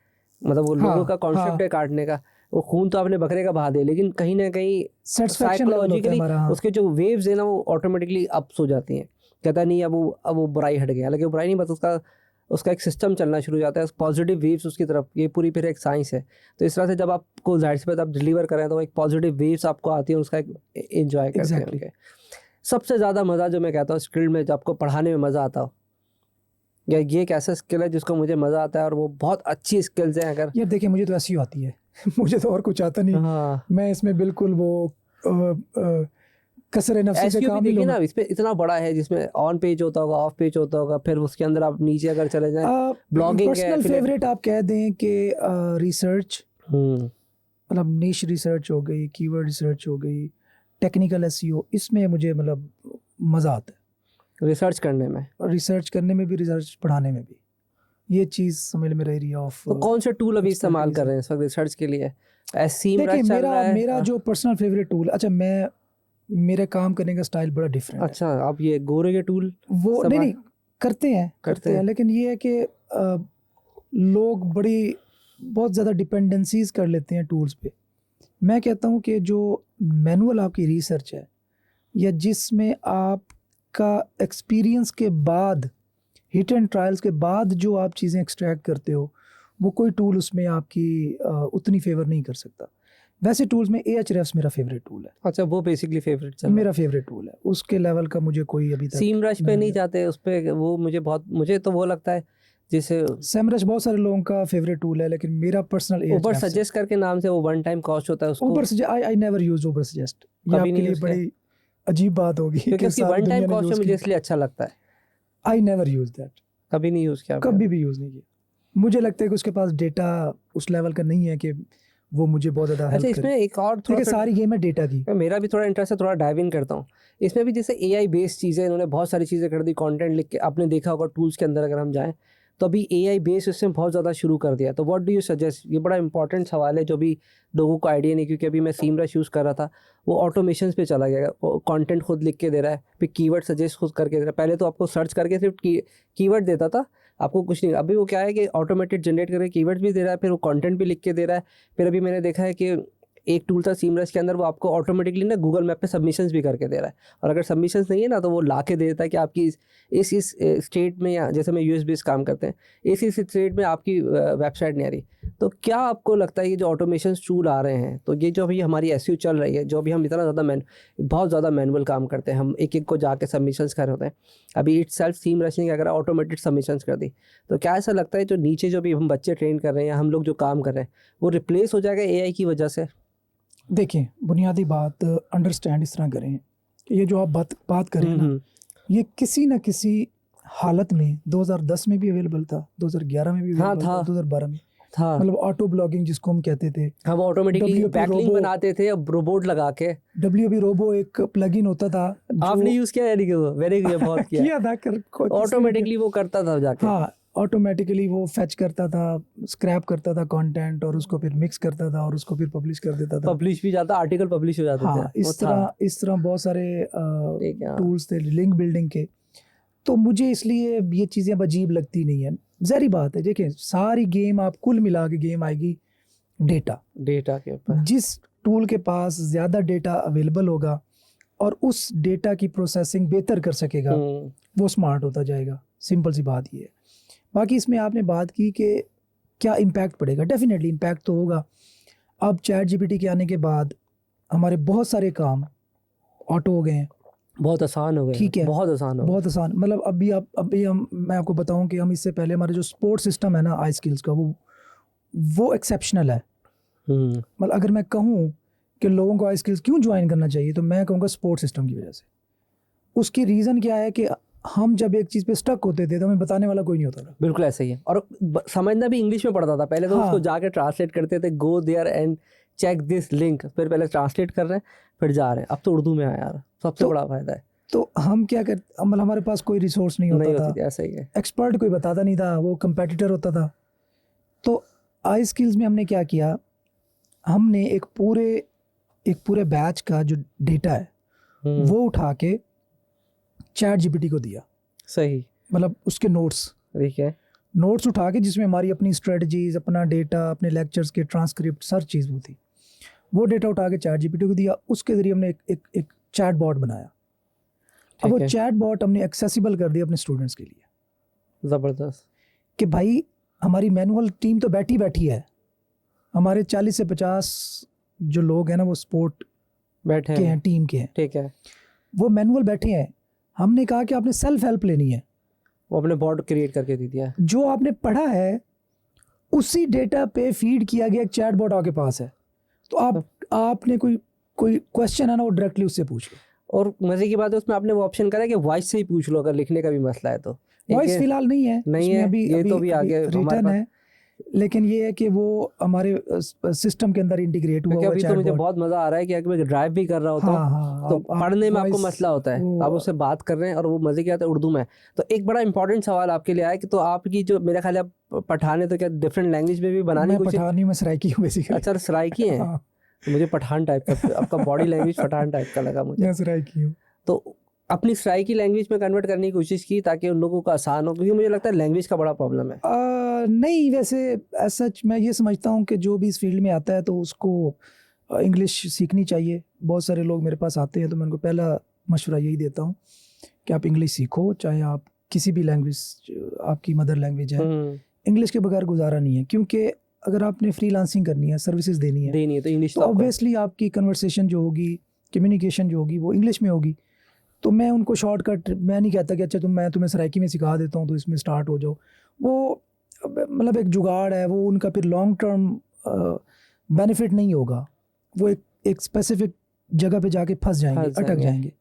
[SPEAKER 1] मतलब वो लोगों
[SPEAKER 2] हाँ,
[SPEAKER 1] का कॉन्सेप्ट
[SPEAKER 2] हाँ।
[SPEAKER 1] है काटने का, वो खून तो आपने बकरे का बहा दे, लेकिन कहीं ना कहीं
[SPEAKER 2] सेटिस्फेक्शन लेवल होता है
[SPEAKER 1] साइकोलॉजिकली
[SPEAKER 2] हमारा। हाँ।
[SPEAKER 1] उसके जो वेव्स है ना वो ऑटोमेटिकली अप्स हो जाती हैं। कहता नहीं अब वो बुराई हट गया, हालांकि वो बुराई नहीं, बस उसका एक सिस्टम चलना शुरू हो जाता है, पॉजिटिव वेव्स उसकी तरफ। ये पूरी फिर एक साइंस है। तो इस तरह से जब आपको जाहिर सी बात आप डिलीवर करें तो एक पॉजिटिव वेव्स आपको आती है, उसका एक एंजॉय करते हैं
[SPEAKER 2] Exactly.
[SPEAKER 1] उनके। सबसे ज़्यादा मज़ा जो मैं कहता हूँ स्किल में, जब आपको पढ़ाने में मज़ा आता हो, या ये एक ऐसा स्किल है जिसको मुझे मज़ा आता है और वो बहुत अच्छी स्किल्स हैं अगर।
[SPEAKER 2] यार देखिए, मुझे तो ऐसी आती है मुझे तो और कुछ आता नहीं।
[SPEAKER 1] हाँ,
[SPEAKER 2] मैं इसमें बिल्कुल वो कसरे नफ्सी से
[SPEAKER 1] SEO भी
[SPEAKER 2] काम नहीं
[SPEAKER 1] देखिए ना,
[SPEAKER 2] लूँगा।
[SPEAKER 1] इस पे इतना बड़ा है जिसमें ऑन पेज होता होगा, ऑफ पेज होता होगा, फिर उसके अंदर आप नीचे अगर चले जाएं ब्लॉगिंग है,
[SPEAKER 2] पर्सनल फेवरेट आप कह दें कि रिसर्च, मतलब नीश रिसर्च हो गई, कीवर्ड रिसर्च हो गई, टेक्निकल एसईओ, इसमें मुझे मतलब मज़ा आता है।
[SPEAKER 1] रिसर्च करने में।
[SPEAKER 2] रिसर्च करने में भी, रिसर्च पढ़ाने में भी, ये चीज़ समझ में रही है ऑफ।
[SPEAKER 1] तो कौन से टूल अभी इस्तेमाल कर
[SPEAKER 2] expertise
[SPEAKER 1] रहे हैं इस वक्त रिसर्च के लिए? सीम
[SPEAKER 2] देखिए,
[SPEAKER 1] चल
[SPEAKER 2] मेरा
[SPEAKER 1] रहा है।
[SPEAKER 2] मेरा जो पर्सनल फेवरेट टूल, अच्छा मेरे काम करने का स्टाइल बड़ा डिफरेंट है।
[SPEAKER 1] अच्छा, आप ये गोरे के टूल
[SPEAKER 2] वो नहीं करते हैं, लेकिन ये है कि लोग बहुत ज़्यादा डिपेंडेंसीज कर लेते हैं टूल्स पे। मैं कहता हूँ कि जो मैनुअल आपकी रिसर्च है, या जिसमें आपका एक्सपीरियंस के बाद, हिट एंड ट्रायल्स के बाद जो आप चीज़ें एक्सट्रैक्ट करते हो, वो कोई टूल उसमें आपकी उतनी फेवर नहीं कर सकता। वैसे टूल्स में Ahrefs मेरा फेवरेट टूल है।
[SPEAKER 1] अच्छा, वो बेसिकली फेवरेट चल
[SPEAKER 2] मेरा फेवरेट टूल है, उसके लेवल का मुझे कोई अभी तक।
[SPEAKER 1] सीम रश पे नहीं जाते उस पे, वो मुझे तो वो लगता है जैसे
[SPEAKER 2] सेमरश बहुत सारे लोगों का फेवरेट टूल है, लेकिन मेरा पर्सनल
[SPEAKER 1] ऊबर सजेस्ट करके नाम से, वो वन टाइम कॉस्ट होता है उसको।
[SPEAKER 2] Uber I never use Uber suggest. ये
[SPEAKER 1] कभी
[SPEAKER 2] आपके
[SPEAKER 1] नहीं
[SPEAKER 2] लिए
[SPEAKER 1] use किया?
[SPEAKER 2] बड़ी अजीब बात होगी
[SPEAKER 1] क्योंकि
[SPEAKER 2] कि
[SPEAKER 1] उसकी
[SPEAKER 2] सारी
[SPEAKER 1] वन टाइम
[SPEAKER 2] दुनिया ने
[SPEAKER 1] कॉस्ट
[SPEAKER 2] यूज
[SPEAKER 1] मुझे
[SPEAKER 2] की।
[SPEAKER 1] इसलिए अच्छा लगता है।
[SPEAKER 2] आई नेवर यूज दैट,
[SPEAKER 1] कभी नहीं यूज़ किया
[SPEAKER 2] कभी भी यूज नहीं किया। मुझे लगता है कि उसके पास डेटा उस लेवल का नहीं है कि वो मुझे बहुत ज़्यादा
[SPEAKER 1] अच्छा,
[SPEAKER 2] हेल्प करे।
[SPEAKER 1] इसमें एक और थोड़ा
[SPEAKER 2] देखिए, सारी गेम है डेटा की।
[SPEAKER 1] मेरा भी थोड़ा इंटरेस्ट है, थोड़ा डाइव इन करता हूँ इसमें भी। जैसे AI बेस्ड चीज़ें, इन्होंने बहुत सारी चीज़ें कर दी, कंटेंट लिख के। आपने देखा होगा टूल्स के अंदर अगर हम जाएं तो अभी AI बेस्ड सिस्टम बहुत ज़्यादा शुरू कर दिया। तो व्हाट डू यू सजेस्ट? ये बड़ा इंपॉर्टेंट सवाल है जो भी लोगों को आइडिया नहीं, क्योंकि अभी मैं सीमरश यूज़ कर रहा था, वो ऑटोमेशन पे चला गया। वो कंटेंट खुद लिख के दे रहा है, फिर कीवर्ड सजेस्ट खुद करके दे रहा है। पहले तो आपको सर्च करके सिर्फ कीवर्ड देता था, आपको कुछ नहीं। अभी वो क्या है कि ऑटोमेटेड जनरेट करके कीवर्ड भी दे रहा है, फिर वो कंटेंट भी लिख के दे रहा है। फिर अभी मैंने देखा है कि एक टूल था सीमरश के अंदर, वो आपको ऑटोमेटिकली ना गूगल मैप पे सबमिशंस भी करके दे रहा है। और अगर सबमिशंस नहीं है ना, तो वो ला के दे देता है कि आपकी इस स्टेट में, या जैसे मैं US बेस्ड काम करते हैं, इस स्टेट में आपकी वेबसाइट नहीं आ रही। तो क्या आपको लगता है ये जो ऑटोमेशन टूल आ रहे हैं, तो ये जो अभी हमारी SEO चल रही है, जो अभी हम इतना ज़्यादा बहुत ज़्यादा मैनुअल काम करते हैं, हम एक को जाके सबमिशंस कर रहे होते हैं, अभी इटसेल्फ सीमरश ने क्या करा, ऑटोमेटेड सबमिशंस कर दी। तो क्या ऐसा लगता है जो नीचे जो भी हम बच्चे ट्रेन कर रहे हैं या हम लोग जो काम कर रहे हैं, वो रिप्लेस हो जाएगा AI की वजह से?
[SPEAKER 2] देखिए, बुनियादी बात अंडरस्टैंड इस तरह करें कि ये जो आप बात कर रहे हैं ना, ये किसी न किसी हालत में 2010 में भी अवेलेबल था, 2011 में भी अवेलेबल था, 2012 में
[SPEAKER 1] था।
[SPEAKER 2] मतलब ऑटो ब्लॉगिंग जिसको हम कहते थे,
[SPEAKER 1] हम ऑटोमेटिकली
[SPEAKER 2] WP
[SPEAKER 1] बैकलिंक
[SPEAKER 2] रोबो।
[SPEAKER 1] बनाते थे, अब रोबोट लगा के।
[SPEAKER 2] WP रोबो एक प्लगइन होता था
[SPEAKER 1] आपने यूज किया यानी कि वो वेरी बहुत किया
[SPEAKER 2] किया था
[SPEAKER 1] ऑटोमेटिकली वो करता था जाके।
[SPEAKER 2] हाँ, ऑटोमेटिकली वो फेच करता था, स्क्रैप करता था कंटेंट, और उसको फिर मिक्स करता था और उसको फिर पब्लिश कर देता था।
[SPEAKER 1] पब्लिश भी जाता, आर्टिकल पब्लिश हो जाते
[SPEAKER 2] हाँ,
[SPEAKER 1] थे।
[SPEAKER 2] इस तरह बहुत सारे
[SPEAKER 1] ठीक है।
[SPEAKER 2] टूल्स थे लिंक बिल्डिंग के। तो मुझे इसलिए ये चीज़ें अब अजीब लगती नहीं है। ज़ाहिर बात है, देखिए सारी गेम आप कुल मिला के गेम आएगी डेटा
[SPEAKER 1] के ऊपर।
[SPEAKER 2] जिस टूल के पास ज़्यादा डेटा अवेलेबल होगा और उस डेटा की प्रोसेसिंग बेहतर कर सकेगा, वो स्मार्ट होता जाएगा। सिंपल सी बात ये है। बाकी इसमें आपने बात की कि क्या इम्पैक्ट पड़ेगा, डेफिनेटली इम्पैक्ट तो होगा। अब ChatGPT के आने के बाद हमारे बहुत सारे काम ऑटो हो गए हैं,
[SPEAKER 1] बहुत आसान हो गया।
[SPEAKER 2] ठीक है,
[SPEAKER 1] बहुत आसान हो,
[SPEAKER 2] बहुत आसान। मतलब मैं आपको बताऊं कि हम इससे पहले हमारे जो स्पोर्ट सिस्टम है ना आई स्किल्स का, वो एक्सेप्शनल है। मतलब अगर मैं कहूँ कि लोगों को आई स्किल्स क्यों ज्वाइन करना चाहिए, तो मैं कहूँगा स्पोर्ट सिस्टम की वजह से। उसकी रीज़न क्या है कि हम जब एक चीज़ पे स्टक होते थे तो हमें बताने वाला कोई नहीं होता था।
[SPEAKER 1] बिल्कुल ऐसा ही है। और समझना भी इंग्लिश में पड़ता था पहले, तो उसको जाके ट्रांसलेट करते थे, go there and check this link, फिर पहले ट्रांसलेट कर रहे हैं फिर जा रहे हैं। अब तो उर्दू में है यार, सबसे बड़ा फायदा है।
[SPEAKER 2] तो हम क्या करते, मतलब हमारे पास कोई रिसोर्स नहीं होता था,
[SPEAKER 1] ऐसा ही है।
[SPEAKER 2] एक्सपर्ट कोई बताता नहीं था, वो कंपेटिटर होता था। तो आई स्किल्स में हमने क्या किया, हमने एक पूरे बैच का जो डेटा है वो उठा के चैट जीपीटी को दिया।
[SPEAKER 1] सही।
[SPEAKER 2] मतलब उसके नोट्स,
[SPEAKER 1] ठीक है।
[SPEAKER 2] नोट्स उठा के जिसमें हमारी अपनी स्ट्रेटजीज, अपना डेटा, अपने लेक्चर्स के ट्रांसक्रिप्ट, हर चीज़ वो थी। वो डेटा उठा के चैट जीपीटी को दिया। उसके ज़रिए हमने एक चैट बॉट बनाया। अब वो चैट बॉट हमने एक्सेसिबल कर दिया अपने स्टूडेंट्स के लिए।
[SPEAKER 1] ज़बरदस्त।
[SPEAKER 2] कि भाई हमारी मैनुअल टीम तो बैठी है, हमारे 40 से 50 जो लोग हैं ना वो स्पोर्ट
[SPEAKER 1] बैठे
[SPEAKER 2] के हैं, टीम के हैं,
[SPEAKER 1] ठीक है।
[SPEAKER 2] वो मैनुअल बैठे हैं। हमने कहा कि आपने सेल्फ हेल्प लेनी है,
[SPEAKER 1] वो अपने बॉट क्रिएट करके दे दिया।
[SPEAKER 2] जो आपने पढ़ा है उसी डेटा पे फीड किया गया एक चैट बॉट आपके पास है। तो आपने कोई क्वेश्चन है ना वो डायरेक्टली उससे पूछ लो।
[SPEAKER 1] और मजे की बात है उसमें आपने वो ऑप्शन करा कि वॉइस से ही पूछ लो अगर लिखने का भी मसला है तो।
[SPEAKER 2] वॉइस फिलहाल नहीं है,
[SPEAKER 1] नहीं है,
[SPEAKER 2] अभी
[SPEAKER 1] ये तो भी आगे
[SPEAKER 2] रिटर्न है, लेकिन ये है कि वो हमारे सिस्टम के अंदर इंटीग्रेट हुआ।
[SPEAKER 1] अभी तो मुझे बहुत मजा आ रहा है कि अगर मैं ड्राइव भी कर रहा होता हूँ तो पढ़ने में आपको मसला होता है, आप उससे बात कर रहे हैं और वो मजे की बात है उर्दू में। तो एक बड़ा इंपॉर्टेंट सवाल आपके लिए आया कि तो आपकी जो मेरा ख्याल है आप पठान है तो क्या डिफरेंट लैंग्वेज में भी बनाने की
[SPEAKER 2] पठानी में सराइकी हूँ बेसिकली।
[SPEAKER 1] अच्छा सराइकी है। तो मुझे पठान टाइप का आपका बॉडी लैंग्वेज पठान टाइप का लगा मुझे।
[SPEAKER 2] सराइकी हूँ।
[SPEAKER 1] तो अपनी सराइकी लैंग्वेज में कन्वर्ट करने की कोशिश की ताकि उन लोगों को आसान हो, क्योंकि मुझे लगता है लैंग्वेज का बड़ा प्रॉब्लम है।
[SPEAKER 2] नहीं, वैसे सच मैं ये समझता हूँ कि जो भी इस फील्ड में आता है तो उसको इंग्लिश सीखनी चाहिए। बहुत सारे लोग मेरे पास आते हैं तो मैं उनको पहला मशवरा यही देता हूँ कि आप इंग्लिश सीखो, चाहे आप किसी भी लैंग्वेज आपकी मदर लैंग्वेज है, इंग्लिश के बगैर गुजारा नहीं है। क्योंकि अगर आपने फ्रीलांसिंग करनी है, सर्विसेज देनी है तो इंग्लिश, तो ऑब्वियसली आपकी कन्वर्सेशन जो होगी, कम्युनिकेशन जो होगी वो इंग्लिश में होगी। तो मैं उनको शॉर्टकट मैं नहीं कहता कि अच्छा मैं तुम्हें सराइकी में सिखा देता हूँ तो इसमें स्टार्ट हो जाओ। वो मतलब एक जुगाड़ है, वो उनका फिर लॉन्ग टर्म बेनिफिट नहीं होगा। वो एक स्पेसिफिक जगह पे जाके फंस जाएंगे, अटक जाएंगे।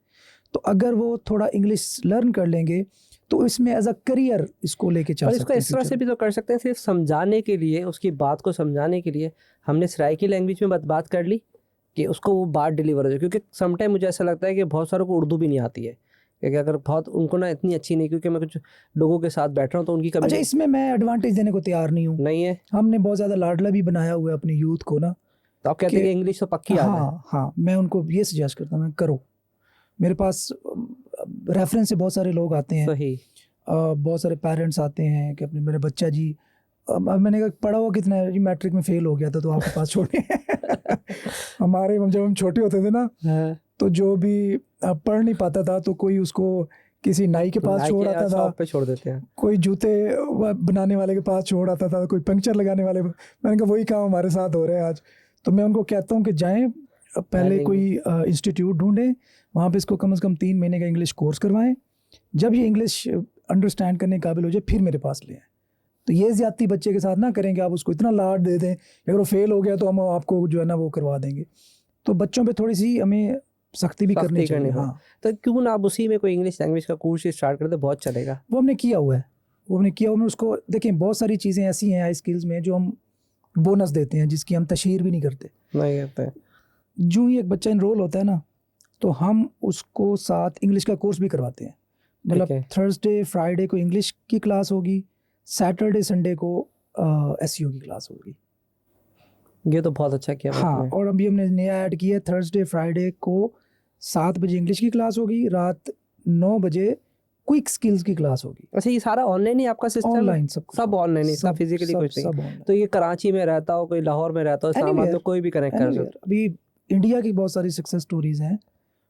[SPEAKER 2] तो अगर वो थोड़ा इंग्लिश लर्न कर लेंगे तो इसमें एज अ करियर इसको लेके चल सकते हैं।
[SPEAKER 1] इसको इस तरह से भी तो कर सकते हैं, सिर्फ समझाने के लिए, उसकी बात को समझाने के लिए हमने सराइकी लैंग्वेज में बात कर ली कि उसको वो बात डिलीवर हो जाए। क्योंकि समटाइम मुझे ऐसा लगता है कि बहुत सारों को उर्दू भी नहीं आती है, क्योंकि अगर बहुत उनको ना इतनी अच्छी नहीं, क्योंकि मैं कुछ लोगों के साथ बैठ रहा हूँ तो उनकी कभी।
[SPEAKER 2] अच्छा, इसमें मैं एडवांटेज देने को तैयार नहीं हूँ।
[SPEAKER 1] नहीं है,
[SPEAKER 2] हमने बहुत ज़्यादा लाडला भी बनाया हुआ है अपनी यूथ को ना।
[SPEAKER 1] तो आप कहते हैं कि इंग्लिश तो पक्की आदत है।
[SPEAKER 2] हाँ, मैं उनको ये सजेस्ट करता हूँ, करो। मेरे पास रेफरेंस से बहुत सारे लोग आते हैं।
[SPEAKER 1] सही।
[SPEAKER 2] बहुत सारे पेरेंट्स आते हैं कि अपने मेरे बच्चा जी, मैंने कहा पढ़ा हुआ कितना है जी, मैट्रिक में फेल हो गया था तो आपके पास छोड़े। हमारे जब हम छोटे होते थे ना तो जो भी पढ़ नहीं पाता था तो कोई उसको किसी नाई के पास छोड़ आता था,
[SPEAKER 1] पे छोड़ देते हैं,
[SPEAKER 2] कोई जूते बनाने वाले के पास छोड़ आता था, कोई पंक्चर लगाने वाले। मैंने कहा वही काम हमारे साथ हो रहा है आज। तो मैं उनको कहता हूँ कि जाएं पहले कोई इंस्टीट्यूट ढूंढें, वहाँ पे इसको कम से कम 3 महीने का इंग्लिश कोर्स करवाएं। जब ये इंग्लिश अंडरस्टैंड करने के काबिल हो जाए फिर मेरे पास ले आए। तो ये ज़्यादती बच्चे के साथ ना करेंगे, आप उसको इतना लाड दे दें अगर वो फेल हो गया तो हम आपको जो है ना वो करवा देंगे। तो बच्चों पे थोड़ी सी हमें सख्ती भी करनी चाहिए। हाँ,
[SPEAKER 1] तो क्यों ना आप उसी में कोई इंग्लिश लैंग्वेज का कोर्स स्टार्ट कर दे, बहुत चलेगा।
[SPEAKER 2] वो हमने किया हुआ है, उसको देखें। बहुत सारी चीज़ें ऐसी हैं हाई स्किल्स में जो हम बोनस देते हैं, जिसकी हम तशहीर भी नहीं करते। जो ही एक बच्चा इनरोल होता है ना तो हम उसको साथ इंग्लिश का कोर्स भी करवाते हैं। मतलब थर्सडे फ्राइडे को इंग्लिश की क्लास होगी, सैटरडे संडे को एसईओ की क्लास होगी।
[SPEAKER 1] ये तो बहुत अच्छा किया।
[SPEAKER 2] हाँ, और अभी हमने नया ऐड किया है, थर्सडे फ्राइडे को 7 बजे इंग्लिश की क्लास होगी, रात 9 बजे क्विक स्किल्स की क्लास होगी।
[SPEAKER 1] अच्छा, ये सारा ऑनलाइन ही आपका सिस्टम?
[SPEAKER 2] ऑनलाइन, सब
[SPEAKER 1] ऑनलाइन ही, सब फिजिकली कुछ नहीं। तो ये कराची में रहता हो, कोई लाहौर में रहता हो, इस्लामाबाद में, कोई भी कनेक्ट कर सकता।
[SPEAKER 2] अभी इंडिया की बहुत सारी सक्सेस स्टोरीज हैं,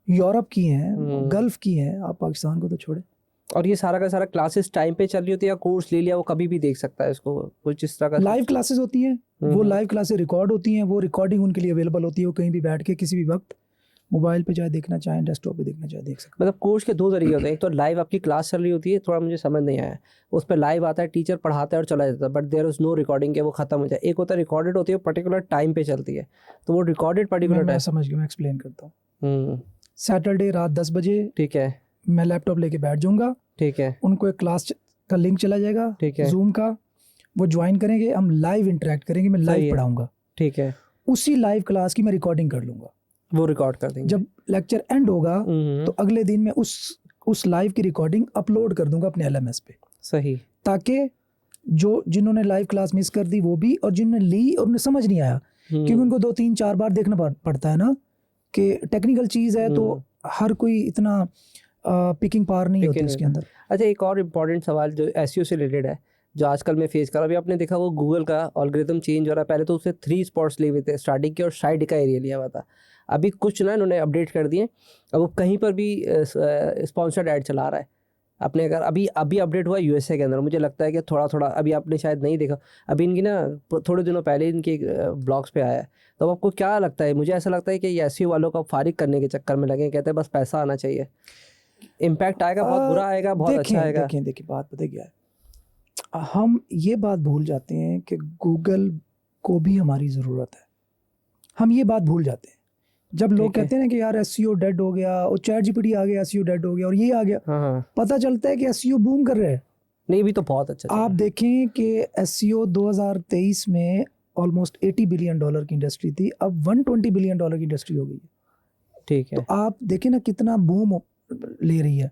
[SPEAKER 2] यूरोप की हैं, गल्फ की हैं, आप पाकिस्तान को तो छोड़े।
[SPEAKER 1] और ये सारा का सारा क्लासेस टाइम पे चल रही होती है या कोर्स ले लिया वो कभी भी देख सकता है इसको? कुछ इस तरह का
[SPEAKER 2] लाइव क्लासेस होती हैं, वो लाइव क्लासेस रिकॉर्ड होती हैं, वो रिकॉर्डिंग उनके लिए अवेलेबल होती है। वो कहीं भी बैठ के किसी भी वक्त मोबाइल पे चाहे देखना चाहें, डेस्कटॉप पे देखना चाहे देख सकते हैं।
[SPEAKER 1] मतलब कोर्स के 2 तरीके होते हैं, एक तो लाइव आपकी क्लास चल रही होती है, थोड़ा मुझे समझ नहीं आया, उस पर लाइव आता है, टीचर पढ़ाता है और चला जाता है, but there is no recording के वो खत्म हो जाए। एक होता है रिकॉर्डेड होती है, पर्टिकुलर टाइम पे चलती है, तो वो रिकॉर्डेड पर्टिकुलर टाइम।
[SPEAKER 2] समझ गया, मैं एक्सप्लेन करता हूँ। सैटरडे रात 10 बजे,
[SPEAKER 1] ठीक है,
[SPEAKER 2] मैं लैपटॉप लेके बैठ जाऊंगा,
[SPEAKER 1] ठीक है,
[SPEAKER 2] उनको एक क्लास का लिंक चला जाएगा,
[SPEAKER 1] ठीक है,
[SPEAKER 2] जूम का, वो ज्वाइन करेंगे, हम लाइव इंटरेक्ट करेंगे, मैं लाइव पढ़ाऊंगा,
[SPEAKER 1] ठीक है।
[SPEAKER 2] उसी लाइव क्लास की मैं रिकॉर्डिंग कर लूंगा, वो
[SPEAKER 1] रिकॉर्ड कर देंगे।
[SPEAKER 2] जब लेक्चर एंड होगा तो अगले दिन मैं उस लाइव की रिकॉर्डिंग अपलोड कर दूंगा अपने LMS पे।
[SPEAKER 1] सही।
[SPEAKER 2] ताकि जिन्होंने लाइव क्लास मिस कर दी वो भी, और जिन्होंने ली और उन्हें समझ नहीं आया, क्योंकि उनको 2-3-4 बार देखना पड़ता है ना कि टेक्निकल चीज़ है तो हर कोई इतना पिकिंग पावर नहीं होती उसके अंदर।
[SPEAKER 1] अच्छा, एक और इम्पॉर्टेंट सवाल जो एसईओ से रिलेटेड है, जो आजकल मैं फेस कर रहा हूँ, अभी आपने देखा वो गूगल का एल्गोरिथम चेंज हो रहा है। पहले तो उससे 3 स्पॉट्स लिए हुए थे स्टार्टिंग के और साइड का एरिया लिया हुआ था। अभी कुछ ना इन्होंने अपडेट कर दिए, अब वो कहीं पर भी स्पॉन्सर्ड ऐड चला रहा है। आपने अगर अभी अपडेट हुआ यूएसए के अंदर, मुझे लगता है कि थोड़ा थोड़ा अभी आपने शायद नहीं देखा, अभी इनकी ना थोड़े दिनों पहले इनके ब्लॉग्स पे आया है। तो आपको क्या लगता है? मुझे ऐसा लगता है कि ये एसईओ वालों को फारिग करने के चक्कर में लगे, कहते हैं बस पैसा आना चाहिए। इम्पैक्ट आएगा, बहुत बुरा आएगा, बहुत अच्छा आएगा।
[SPEAKER 2] देखिए बात पता क्या है, हम ये बात भूल जाते हैं कि गूगल को भी हमारी ज़रूरत है। हम ये बात भूल जाते हैं जब लोग कहते हैं ना कि यार एसईओ डेड हो गया और चैट जीपीटी आ गया, एसईओ डेड हो गया और ये आ गया।
[SPEAKER 1] हाँ।
[SPEAKER 2] पता चलता है कि एसईओ बूम कर रहे हैं।
[SPEAKER 1] नहीं, भी तो बहुत अच्छा
[SPEAKER 2] आप देखें कि एसईओ 2023 में ऑलमोस्ट $80 बिलियन की इंडस्ट्री थी, अब $120 बिलियन की इंडस्ट्री हो गई है।
[SPEAKER 1] ठीक है।
[SPEAKER 2] तो आप देखें ना कितना बूम ले रही है।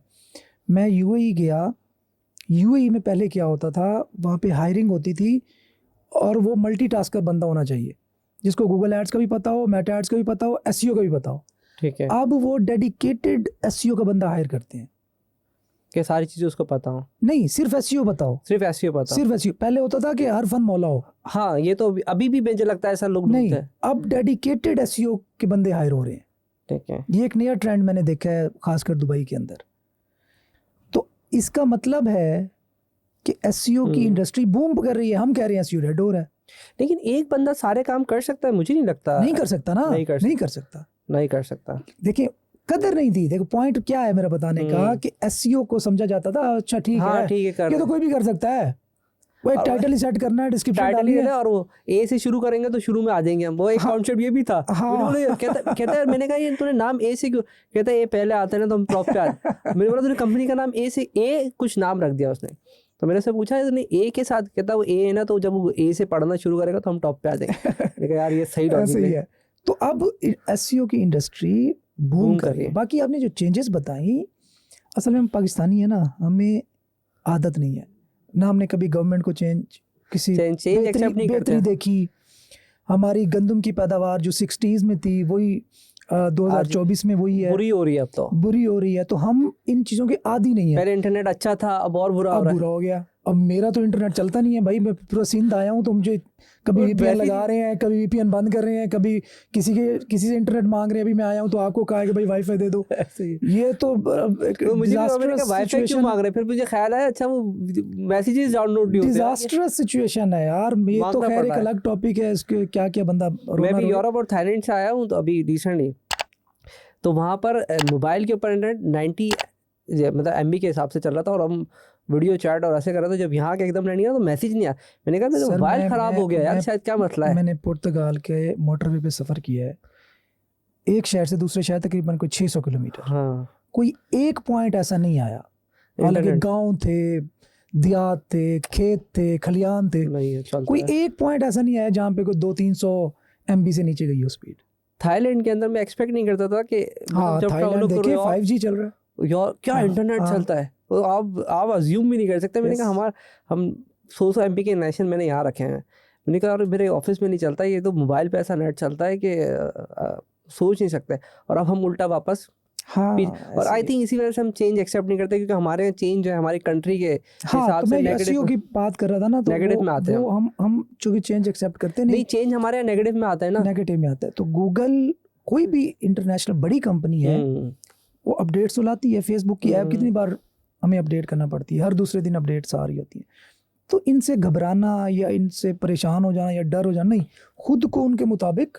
[SPEAKER 2] मैं यूएई गया, यूएई में पहले क्या होता था, वहाँ पे हायरिंग होती थी और वो मल्टीटास्कर बंदा होना चाहिए जिसको गूगल एड्स का भी पता हो, मेटा एड्स का भी पता हो, एसईओ का भी पता हो।
[SPEAKER 1] ठीक है।
[SPEAKER 2] अब वो डेडिकेटेड एसईओ का बंदा हायर करते हैं
[SPEAKER 1] कि सारी चीज़ें उसको पता हो।
[SPEAKER 2] नहीं, सिर्फ एसईओ बताओ,
[SPEAKER 1] सिर्फ एसईओ पता हो।
[SPEAKER 2] सिर्फ एसईओ। पहले होता था कि हर फन मौला हो।
[SPEAKER 1] हाँ, ये तो अभी भी मुझे लगता है ऐसा लोग
[SPEAKER 2] नहीं,
[SPEAKER 1] ढूंढते हैं।
[SPEAKER 2] अब डेडिकेटेड एसईओ के बंदे हायर हो रहे हैं।
[SPEAKER 1] ठीक है।
[SPEAKER 2] ये एक नया ट्रेंड मैंने देखा है, खासकर दुबई के अंदर। तो इसका मतलब है कि एसईओ की इंडस्ट्री बूम कर रही है। हम कह रहे हैं एसईओ डेड हो रहा है,
[SPEAKER 1] लेकिन एक बंदा सारे काम कर सकता है? मुझे नहीं लगता।
[SPEAKER 2] नहीं कर सकता ना,
[SPEAKER 1] नहीं कर
[SPEAKER 2] नहीं कर सकता। देखिए कदर नहीं थी। देखो पॉइंट क्या है मेरा बताने का, कि एसईओ को समझा जाता था अच्छा ठीक है,
[SPEAKER 1] ठीक है,
[SPEAKER 2] ये तो कोई भी कर सकता है। वो एक टाइटल ही सेट करना है, डिस्क्रिप्शन डालनी है
[SPEAKER 1] और वो ए से शुरू करेंगे तो शुरू में आ जाएंगे हम। वो एक कॉन्सेप्ट ये भी था। कहता है, मैंने कहा ये तूने नाम ए से क्यों? कहता है ये पहले आता है ना तो हम टॉप पे आते। मैंने बोला तूने कंपनी का नाम ए से कुछ नाम रख दिया उसने। तो मैंने से पूछा तूने ए के साथ, कहता वो ए है ना, तो जब वो ए से पढ़ना शुरू करेगा तो हम टॉप पे आ जाएंगे। यार ये सही लॉजिक है।
[SPEAKER 2] तो अब एसईओ की इंडस्ट्री बूम कर रही है। बाकी आपने जो चेंजेस बताई, असल में हम पाकिस्तानी है ना, हमें आदत नहीं है ना, हमने कभी गवर्नमेंट को किसी बेहतरी देखी। हमारी गंदम की पैदावार जो 60s में थी वही 2024 में वही है,
[SPEAKER 1] बुरी हो रही है। अब तो बुरी
[SPEAKER 2] हो रही है। तो हम इन चीज़ों के आदी नहीं है।
[SPEAKER 1] पहले इंटरनेट अच्छा था, अब और बुरा
[SPEAKER 2] हो गया। अब मेरा तो इंटरनेट चलता नहीं है भाई, मैं पूरा सिंध आया हूँ तो मुझे कभी वीपीएन लगा रहे हैं, कभी वीपीएन बंद कर रहे हैं, कभी किसी से इंटरनेट मांग रहे हैं। अभी मैं आया हूँ तो आपको कहा है कि भाई वाईफाई दे दो। ये तो
[SPEAKER 1] वाईफाई क्यों मांग रहे हैं? फिर मुझे ख्याल आया अच्छा वो मैसेजेस डाउनलोड नहीं होते।
[SPEAKER 2] डिजास्टरस सिचुएशन है यार। ये तो खैर एक अलग टॉपिक है, इसके क्या क्या बंदा।
[SPEAKER 1] मैं भी यूरोप और थाईलैंड से आया हूँ तो अभी रिसेंटली, तो वहाँ पर मोबाइल के ऊपर इंटरनेट 90 मतलब MB के हिसाब से चल रहा था और हम वीडियो चैट और ऐसे कर रहे थे। जब यहाँ के एकदम नहीं आया तो मैसेज नहीं आया। मैंने कहा मेरा मोबाइल खराब हो गया यार, शायद क्या मसला है।
[SPEAKER 2] मैंने पुर्तगाल के मोटरवे पे सफ़र किया है, एक शहर से दूसरे शहर तकरीबन कोई 600 किलोमीटर।
[SPEAKER 1] हाँ।
[SPEAKER 2] कोई एक पॉइंट ऐसा नहीं आया। हालांकि गाँव थे, देहात थे, खेत थे, खलियान थे, कोई एक पॉइंट ऐसा नहीं आया जहाँ पे कोई 200-300 MB से नीचे गई हो स्पीड।
[SPEAKER 1] थाईलैंड के अंदर मैं एक्सपेक्ट नहीं करता था कि
[SPEAKER 2] जब थाईलैंड देखिए 5G चल रहा है
[SPEAKER 1] यार, क्या इंटरनेट चलता है। तो आप अज्यूम भी नहीं कर सकते। मैंने कहा हम 100 MB के नेशन मैंने यहाँ रखे हैं। मैंने कहा मेरे ऑफिस में नहीं चलता, ये तो मोबाइल पे ऐसा नेट चलता है कि सोच नहीं सकते। और अब हम उल्टा वापस और आई थिंक इसी वजह से हम चेंज एक्सेप्ट नहीं करते, क्योंकि हमारे चेंज जो है हमारी कंट्री के हिसाब से नेगेटिव
[SPEAKER 2] की बात कर रहा था ना, तो
[SPEAKER 1] नेगेटिव में आते हैं।
[SPEAKER 2] हम चूंकि चेंज एक्सेप्ट करते नहीं,
[SPEAKER 1] चेंज हमारे यहाँ नेगेटिव में आता है ना,
[SPEAKER 2] नेगेटिव में आता है। तो गूगल कोई भी इंटरनेशनल बड़ी कंपनी है, वो अपडेट्स तो लाती है। फेसबुक की ऐप कितनी बार हमें अपडेट करना पड़ती है, हर दूसरे दिन अपडेट्स आ रही होती है। तो इनसे घबराना या इनसे परेशान हो जाना या डर हो जाना नहीं, खुद को उनके मुताबिक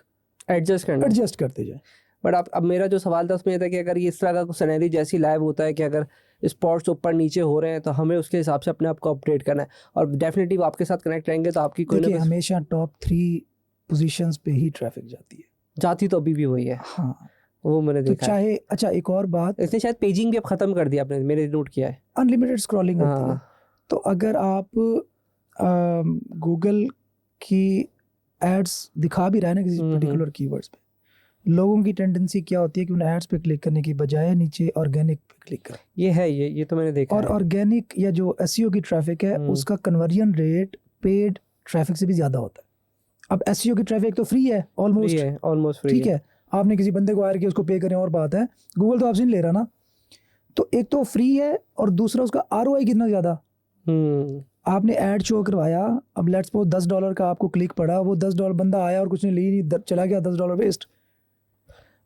[SPEAKER 2] एडजस्ट करते जाए।
[SPEAKER 1] बट अब मेरा जो सवाल था उसमें था कि अगर ये इस तरह का सिनेरियो जैसी लाइव होता है कि अगर स्पॉट्स ऊपर नीचे हो रहे हैं तो हमें उसके हिसाब से अपने आप को अपडेट करना है। और डेफिनेटली आपके साथ कनेक्ट रहेंगे तो आपकी कोई ना
[SPEAKER 2] हमेशा टॉप 3 पोजीशंस पे ही ट्रैफिक जाती
[SPEAKER 1] तो अभी भी वही है।
[SPEAKER 2] हाँ,
[SPEAKER 1] वो मैंने देखा।
[SPEAKER 2] चाहे अच्छा एक और बात,
[SPEAKER 1] इसने शायद पेजिंग भी अब खत्म कर दिया, आपने मैंने नोट किया है,
[SPEAKER 2] अनलिमिटेड स्क्रॉलिंग होती है। तो अगर आप गूगल की एड्स दिखा भी रहे हैं ना किसी पर्टिकुलर कीवर्ड्स पे, लोगों की टेंडेंसी क्या होती है कि उन एड्स पे क्लिक करने की बजाय नीचे ऑर्गेनिक पे क्लिक करें।
[SPEAKER 1] ये तो मैंने देखा।
[SPEAKER 2] और ऑर्गेनिक या जो एसईओ की ट्रैफिक है उसका कन्वर्जन रेट पेड ट्रैफिक से भी ज़्यादा होता है। अब एसईओ की ट्रैफिक तो फ्री है
[SPEAKER 1] फ्री
[SPEAKER 2] ऑलमोस्ट,
[SPEAKER 1] है, ऑलमोस्ट फ्री
[SPEAKER 2] ठीक है। आपने किसी बंदे को हायर किया, उसको पे करें और बात है, गूगल तो आपसे नहीं ले रहा ना। तो एक तो फ्री है और दूसरा उसका आरओआई कितना ज़्यादा। आपने ऐड शो करवाया, अब लेट्स सपोज $10 का आपको क्लिक पड़ा, वो $10 बंदा आया और कुछ नहीं ली नहीं, चला गया $10 वेस्ट।